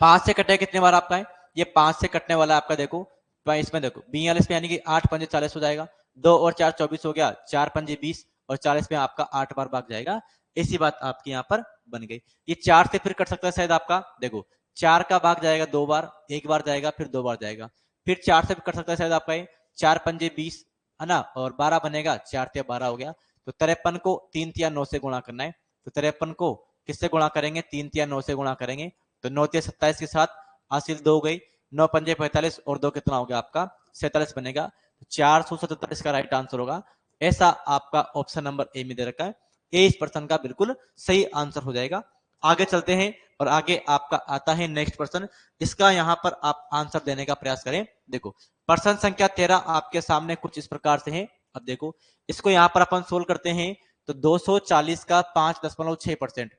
5 से कटे कितने बार आपका है, ये 5 से कटने वाला आपका देखो, इसमें देखो 42 में यानी कि 8 पंजे 40 हो जाएगा, 2 और 4 24 हो गया, 4 पंजे 20 और 40 में आपका 8 बार भाग जाएगा। ऐसी बात आपकी यहाँ पर बन गई। ये 4 से फिर कट सकता है शायद आपका, देखो 4 का भाग जाएगा 2 बार, 1 बार जाएगा फिर 2 बार जाएगा, फिर 4 से कट सकता है शायद आपका ये 4 पंजे 20 है ना, और 12 बनेगा, 4 तिया 12 हो गया। तो 53 को 3 तिया 9 से गुणा करना है, तो 53 को किससे गुणा करेंगे, 3 तिया 9 से गुणा करेंगे, तो 9 तिया 27 के साथ हासिल 2 गई, 9 पंजे 45 और 2 कितना हो गया आपका 47 बनेगा। 477 इसका राइट आंसर होगा। ऐसा आपका ऑप्शन नंबर ए में दे रखा है, ए इस प्रश्न का बिल्कुल सही आंसर हो जाएगा। आगे चलते हैं और आगे आपका आता है नेक्स्ट प्रश्न, इसका यहां पर आप आंसर देने का प्रयास करें। देखो प्रश्न संख्या 13 आपके सामने कुछ इस प्रकार से है। अब देखो इसको यहां पर अपन सोल्व करते हैं, तो 240 का 5.6%,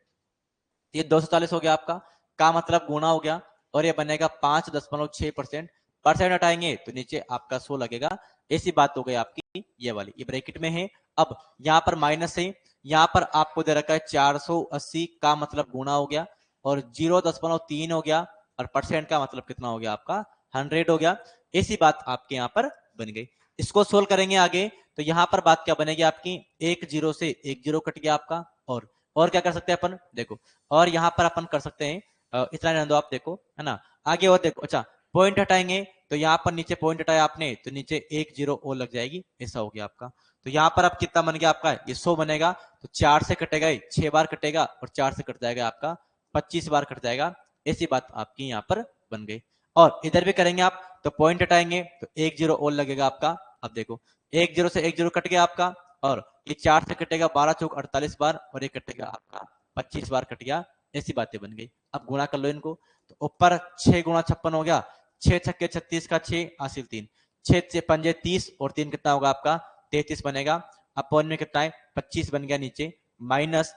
ये 240 हो गया आपका, का मतलब गुणा हो गया, और ये बनेगा 5.6%। परसेंट हटाएंगे तो नीचे आपका 100 लगेगा। ऐसी बात हो गई आपकी ये वाली, ये ब्रैकेट में है। अब यहाँ पर माइनस है, यहाँ पर आपको दे रखा है 480 का मतलब गुणा हो गया, और 0.3 हो गया, और परसेंट का मतलब कितना हो गया आपका 100 हो गया। ऐसी बात आपके यहाँ पर बन गई। इसको सोल्व करेंगे आगे, तो यहाँ पर बात क्या बनेगी आपकी, एक जीरो से एक जीरो कट गया आपका, और क्या कर सकते हैं अपन, देखो और यहां पर अपन कर सकते हैं, इतना रहने दो आप, देखो है ना, आगे और देखो, अच्छा पॉइंट हटाएंगे, तो यहाँ पर नीचे पॉइंट हटाया आपने तो नीचे एक जीरो और लग जाएगी, ऐसा हो गया आपका। तो यहाँ पर अब कितना बन गया आपका, ये 100 बनेगा, तो 4 से कटेगा, 6 बार कटेगा, और 4 से कट जाएगा आपका 25 बार कट जाएगा। ऐसी बात आपकी यहाँ पर बन गई। और इधर भी करेंगे आप, तो पॉइंट हटाएंगे तो एक जीरो और लगेगा आपका। अब देखो एक जीरो से एक जीरो कट गया आपका, और ये 4 से कटेगा 12 चौक 48 बार, और ये कटेगा आपका 25 बार कट गया। ऐसी बातें बन गई। अब गुणा कर लो इनको, तो ऊपर 6 गुणा 56 हो गया, 6 छक्के 36 का 6 हासिल 3, 6 से पंजे 30 और 3 कितना होगा आपका 33 बनेगा। अपॉन में कितना है 25 बन गया नीचे, माइनस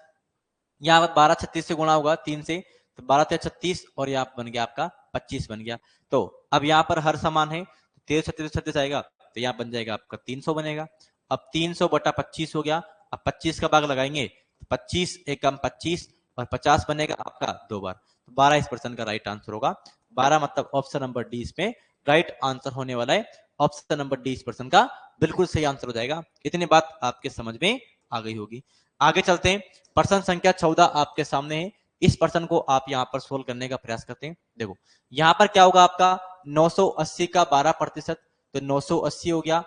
यहाँ 12 36 से गुणा होगा 3 से, तो 12 से 36 और यहाँ बन गया आपका 25 बन गया। तो अब यहाँ पर हर समान है, 13 36 36 आएगा, तो यहाँ बन जाएगा आपका 300 बनेगा। अब 300 बटा 25 हो गया, अब 25 का भाग लगाएंगे, 25 एकम 25 और 50 बनेगा आपका 2 बार, तो 12 इस प्रश्न का राइट आंसर होगा। 12 मतलब ऑप्शन नंबर डी इसमें राइट आंसर होने वाला है। ऑप्शन नंबर डी इस प्रश्न का बिल्कुल सही आंसर हो जाएगा। इतनी बात आपके समझ में आ गई होगी। आगे चलते हैं, प्रश्न संख्या 14 आपके सामने है। इस प्रश्न को आप यहाँ पर सोल्व करने का प्रयास करते हैं। देखो यहाँ पर क्या होगा आपका 980 का 12%, तो 980 हो गया,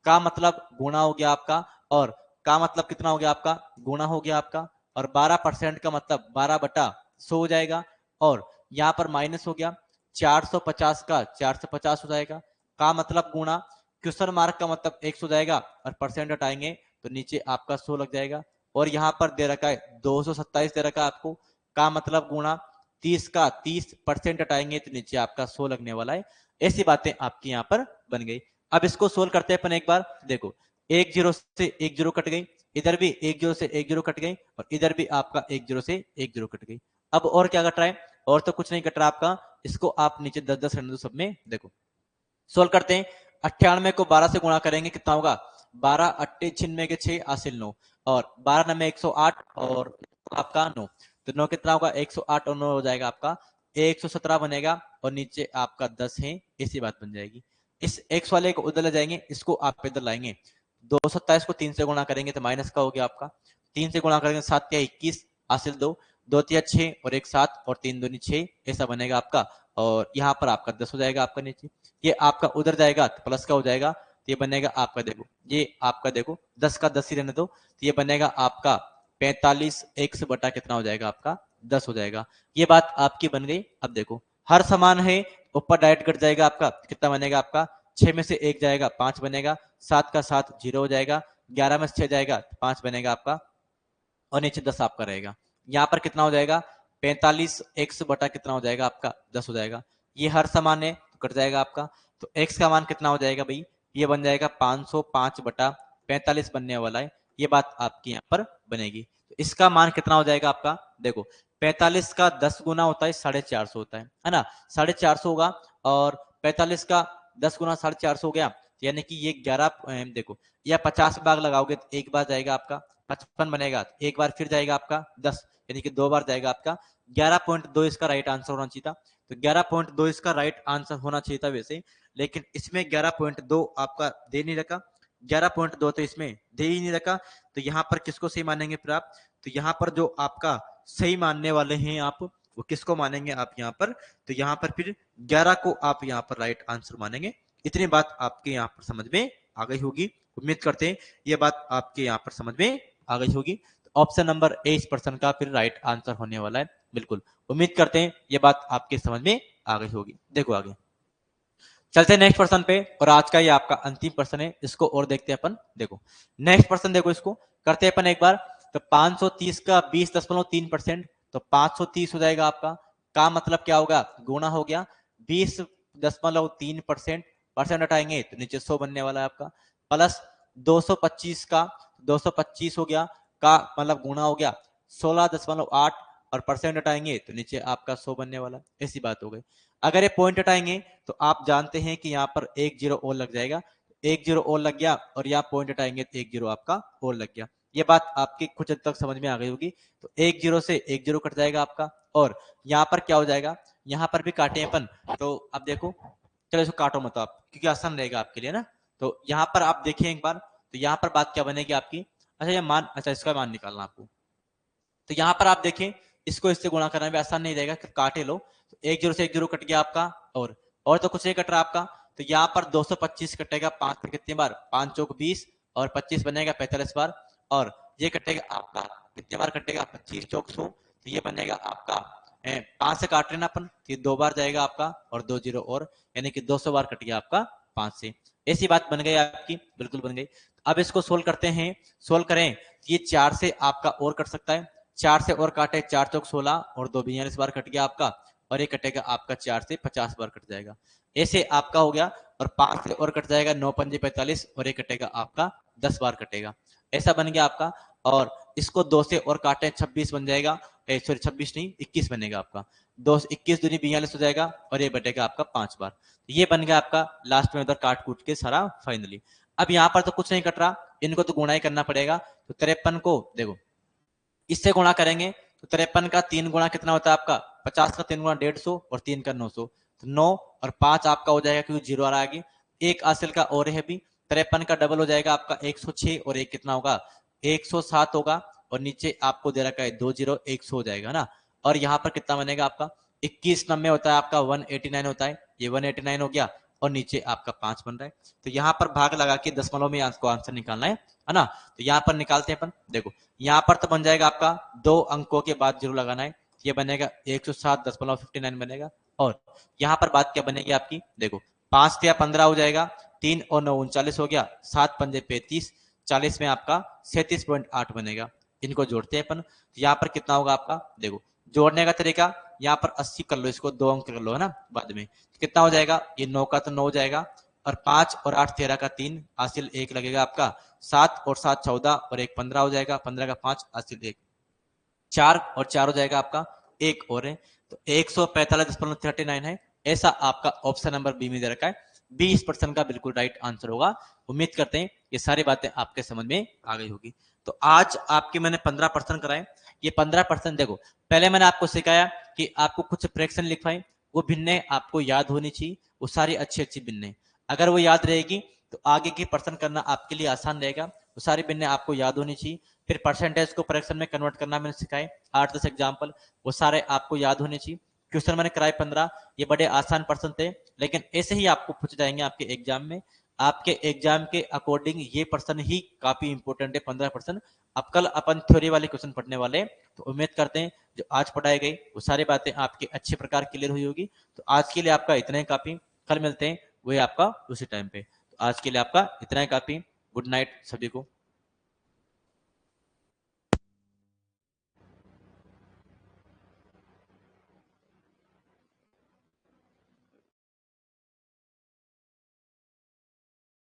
का मतलब गुणा हो गया आपका, और का मतलब कितना हो गया आपका गुणा हो गया आपका, और 12% का मतलब 12/100 हो जाएगा, और यहाँ पर माइनस हो गया 450 का 450 हो जाएगा, का मतलब गुणा, क्वेश्चन मार्क का मतलब 100 हो जाएगा, और परसेंट हटाएंगे तो नीचे आपका 100 लग जाएगा, और यहाँ पर दे रखा है 227 दे रखा है आपको, का मतलब गुणा 30 का 30% हटाएंगे तो नीचे आपका 100 लगने वाला है। ऐसी बातें आपकी यहाँ पर बन गई। अब इसको सोल्व करते हैं अपन एक बार। देखो एक जीरो से एक जीरो कट गई, इधर भी एक जीरो से एक जीरो कट गई, और इधर भी आपका एक जीरो से एक जीरो कट गई। अब और क्या कट रहा है, और तो कुछ नहीं कट रहा आपका। इसको आप नीचे 10 10 रहने दो सब में। देखो सोल्व करते हैं, 98 को 12 से गुणा करेंगे कितना होगा, 12 अट्टे छिन्नवे के 6 हासिल 9, और 12 नंबर 108 और आपका 9, तो 9 कितना होगा 108 और 9 हो जाएगा आपका 117 बनेगा, और नीचे आपका 10 है। ऐसी बात बन जाएगी। इस x वाले को उधर ले जाएंगे, इसको आप इधर लाएंगे, 227 को 3 से गुणा करेंगे तो माइनस का हो गया आपका, 3 से गुणा करेंगे 7 या 21 हासिल 2, 2 तिया 6 और 1 7 और 3 दूनी 6, ऐसा बनेगा आपका, और यहाँ पर आपका 10 हो जाएगा आपका नीचे। ये आपका उधर जाएगा तो प्लस का हो जाएगा, तो ये बनेगा आपका, देखो ये आपका देखो 10 का 10 ही रहने दो, तो ये बनेगा आपका 45 x बटा कितना हो जाएगा आपका 10 हो जाएगा। ये बात आपकी बन गई। अब देखो हर समान है, ऊपर डायरेक्ट कट जाएगा आपका, कितना बनेगा आपका 6 में से 1 जाएगा 5 बनेगा, 7 का 7 0 हो जाएगा, 11 में से 6 जाएगा 5 बनेगा आपका, और नीचे 10 आपका रहेगा। यहाँ पर कितना हो जाएगा 45 x बटा कितना हो जाएगा आपका 10 हो जाएगा। ये हर समान है तो कट जाएगा आपका, तो x का मान कितना हो जाएगा भाई, ये बन जाएगा 505 बटा 45 बनने वाला है। ये बात आपकी यहाँ पर बनेगी। तो इसका मान कितना हो जाएगा आपका, देखो 45 का 10 गुना होता है 450 होता है ना, 450 होगा, और 45 का 10 गुना 450 हो गया, यानी कि ये 11 देखो, या 50 भाग लगाओगे तो एक बार जाएगा आपका 55 बनेगा, एक बार फिर जाएगा आपका 10, यानी कि 2 बार जाएगा आपका 11.2 इसका राइट आंसर होना चाहिए था। तो 11.2 इसका राइट आंसर होना चाहिए था वैसे, लेकिन इसमें 11.2 आपका दे नहीं रखा, 11.2 तो इसमें दे ही नहीं रखा। तो यहाँ पर किसको सही मानेंगे फिर आप? तो यहाँ पर जो आपका सही मानने वाले हैं आप, वो किसको मानेंगे आप यहाँ पर? तो यहाँ पर फिर 11 को आप यहाँ पर राइट आंसर मानेंगे। इतनी बात आपके यहाँ पर समझ में आ गई होगी, उम्मीद करते हैं ये बात आपके यहाँ पर समझ में आ गई होगी। तो ऑप्शन नंबर ए इस प्रश्न का फिर राइट आंसर होने वाला है, बिल्कुल उम्मीद करते हैं ये बात आपके समझ में आ गई होगी। देखो आगे चलते हैं नेक्स्ट पर्सन पे, और आज का ये आपका अंतिम पर्सन है, इसको और देखते हैं अपन। देखो नेक्स्ट पर्सन, देखो इसको करते हैं अपन एक बार। तो 530 का 20.3%, तो 530 हो जाएगा आपका, का मतलब क्या होगा, गुणा हो गया 20.3%, परसेंट हटाएंगे तो नीचे 100 बनने वाला है आपका, प्लस 225 का 225 हो गया, का मतलब गुणा हो गया 16.8, और परसेंट हटाएंगे तो नीचे आपका 100 बनने वाला, ऐसी बात हो गई। अगर ये पॉइंट हटाएंगे तो आप जानते हैं कि यहाँ पर एक जीरो और लग जाएगा, एक जीरो और लग गया, और यहाँ पॉइंट हटाएंगे तो एक जीरो आपका और लग गया। ये बात आपकी कुछ हद तक समझ में आ गई होगी। तो एक जीरो से एक जीरो कट जाएगा आपका, और यहाँ पर क्या हो जाएगा, यहाँ पर भी काटे अपन, तो अब देखो, चलो इसको काटो मत आप, क्योंकि आसान रहेगा आपके लिए ना। तो यहाँ पर आप देखिए एक बार, तो यहाँ पर बात क्या बनेगी आपकी, अच्छा ये मान, अच्छा इसका मान निकालना आपको। तो यहाँ पर आप देखें, इसको इससे गुणा करना भी आसान नहीं रहेगा, काटे लो, तो एक जीरो से एक जीरो कट गया आपका, और तो कुछ नहीं कट रहा आपका। तो यहाँ पर 225 कटेगा 5 पे कितनी बार, 5 चौक 20, और 25 बनेगा 45 बार, और ये कटेगा आपका कितने बार कटेगा, 25 चौक 100, तो ये बनेगा आपका 5 से काट लेना अपन, तो ये 2 बार जाएगा आपका, और 2 जीरो और, यानी कि 200 बार कट गया आपका 5 से। ऐसी बात बन गई आपकी, बिल्कुल बन गई। अब इसको सोल्व करते हैं, सोल्व करें, ये 4 से आपका और कट सकता है, 4 से और काटे, 4 चौक 16, और 2 42 बार कट गया आपका, और ये कटेगा आपका 4 से 50 बार कट जाएगा, ऐसे आपका हो गया। और 5 से और कट जाएगा, 9 पंजे 45, और ये कटेगा आपका 10 बार कटेगा, ऐसा बन गया आपका। और इसको 2 से और काटे, 26 बन जाएगा, सॉरी 26 नहीं 21 बनेगा आपका, 2 21 दूनी 42 हो जाएगा, और ये बटेगा आपका 5 बार। ये बन गया आपका लास्ट में उधर काट कूट के सारा फाइनली। अब यहाँ पर तो कुछ नहीं कट रहा, इनको तो गुणा ही करना पड़ेगा। तो 53 को देखो इससे गुणा करेंगे, तो 53 का 3 गुणा कितना होता है आपका, 50 का 3 गुणा 150, और 3 का 900, तो 9 और 5 आपका हो जाएगा, क्योंकि जीरो आ रहा है, एक हासिल का और है भी, 53 का डबल हो जाएगा आपका 106, और एक कितना होगा 107 होगा, और नीचे आपको दे रखा है 2 जीरो 100 हो जाएगा ना। और यहाँ पर कितना बनेगा आपका 21 नंबे होता है आपका 189 होता है, ये 189 हो गया, और नीचे आपका 5 बन रहा है। तो यहाँ पर भाग लगा के दशमलव में आपको आंसर निकालना है ना। तो यहाँ पर निकालते हैं अपन, देखो यहाँ पर तो बन जाएगा आपका 2 अंकों के बाद जीरो लगाना है, ये बनेगा 107.59 बनेगा। और यहाँ पर बात क्या बनेगी आपकी, देखो 5 या 15 हो जाएगा, 3 और 9 39 हो गया, 7 पंजे 35, 40 में आपका 37.8 बनेगा। इनको जोड़ते हैं अपन, यहाँ पर कितना होगा आपका, देखो जोड़ने का तरीका, यहाँ पर 80 कर लो, इसको 2 अंक कर लो है ना बाद में, कितना हो जाएगा, ये 9 का तो 9 हो जाएगा, और 5 और 8 13 का 3, हासिल 1 लगेगा आपका, 7 और 7 14, और 1 15 हो जाएगा, 15 का 5 हासिल 1, 4 और 4 हो जाएगा आपका, एक और है, तो 145.39 है। ऐसा आपका ऑप्शन नंबर बी में दे रखा है, 20% का बिल्कुल राइट आंसर होगा। उम्मीद करते हैं ये सारी बातें आपके समझ में आ गई होगी। तो आज आपके मैंने 15% कराए, ये 15% देखो, पहले मैंने आपको सिखाया कि आपको कुछ फ्रैक्शन लिखवाए, वो भिन्ने आपको याद होनी चाहिए, वो सारी अच्छी अच्छी भिन्ने, अगर वो याद रहेगी तो आगे की पर्सन करना आपके लिए आसान रहेगा, वो सारी भिन्ने आपको याद होनी चाहिए। फिर परसेंटेज को फ्रैक्शन में कन्वर्ट करना मैंने सिखाए 8-10 एग्जाम्पल, वो सारे आपको याद होने चाहिए। क्वेश्चन मैंने कराए 15, ये बड़े आसान पर्सन थे, लेकिन ऐसे ही आपको पूछे जाएंगे आपके एग्जाम में, आपके एग्जाम के अकॉर्डिंग ये पर्सन ही काफी इंपॉर्टेंट है 15%। अब कल अपन थ्योरी वाले क्वेश्चन पढ़ने वाले, तो उम्मीद करते हैं जो आज पढ़ाई गई वो सारी बातें आपकी अच्छे प्रकार क्लियर हुई होगी। तो आज के लिए आपका इतना ही काफी, कल मिलते हैं वही आपका उसी टाइम पे। तो आज के लिए आपका इतना ही काफी, गुड नाइट सभी को।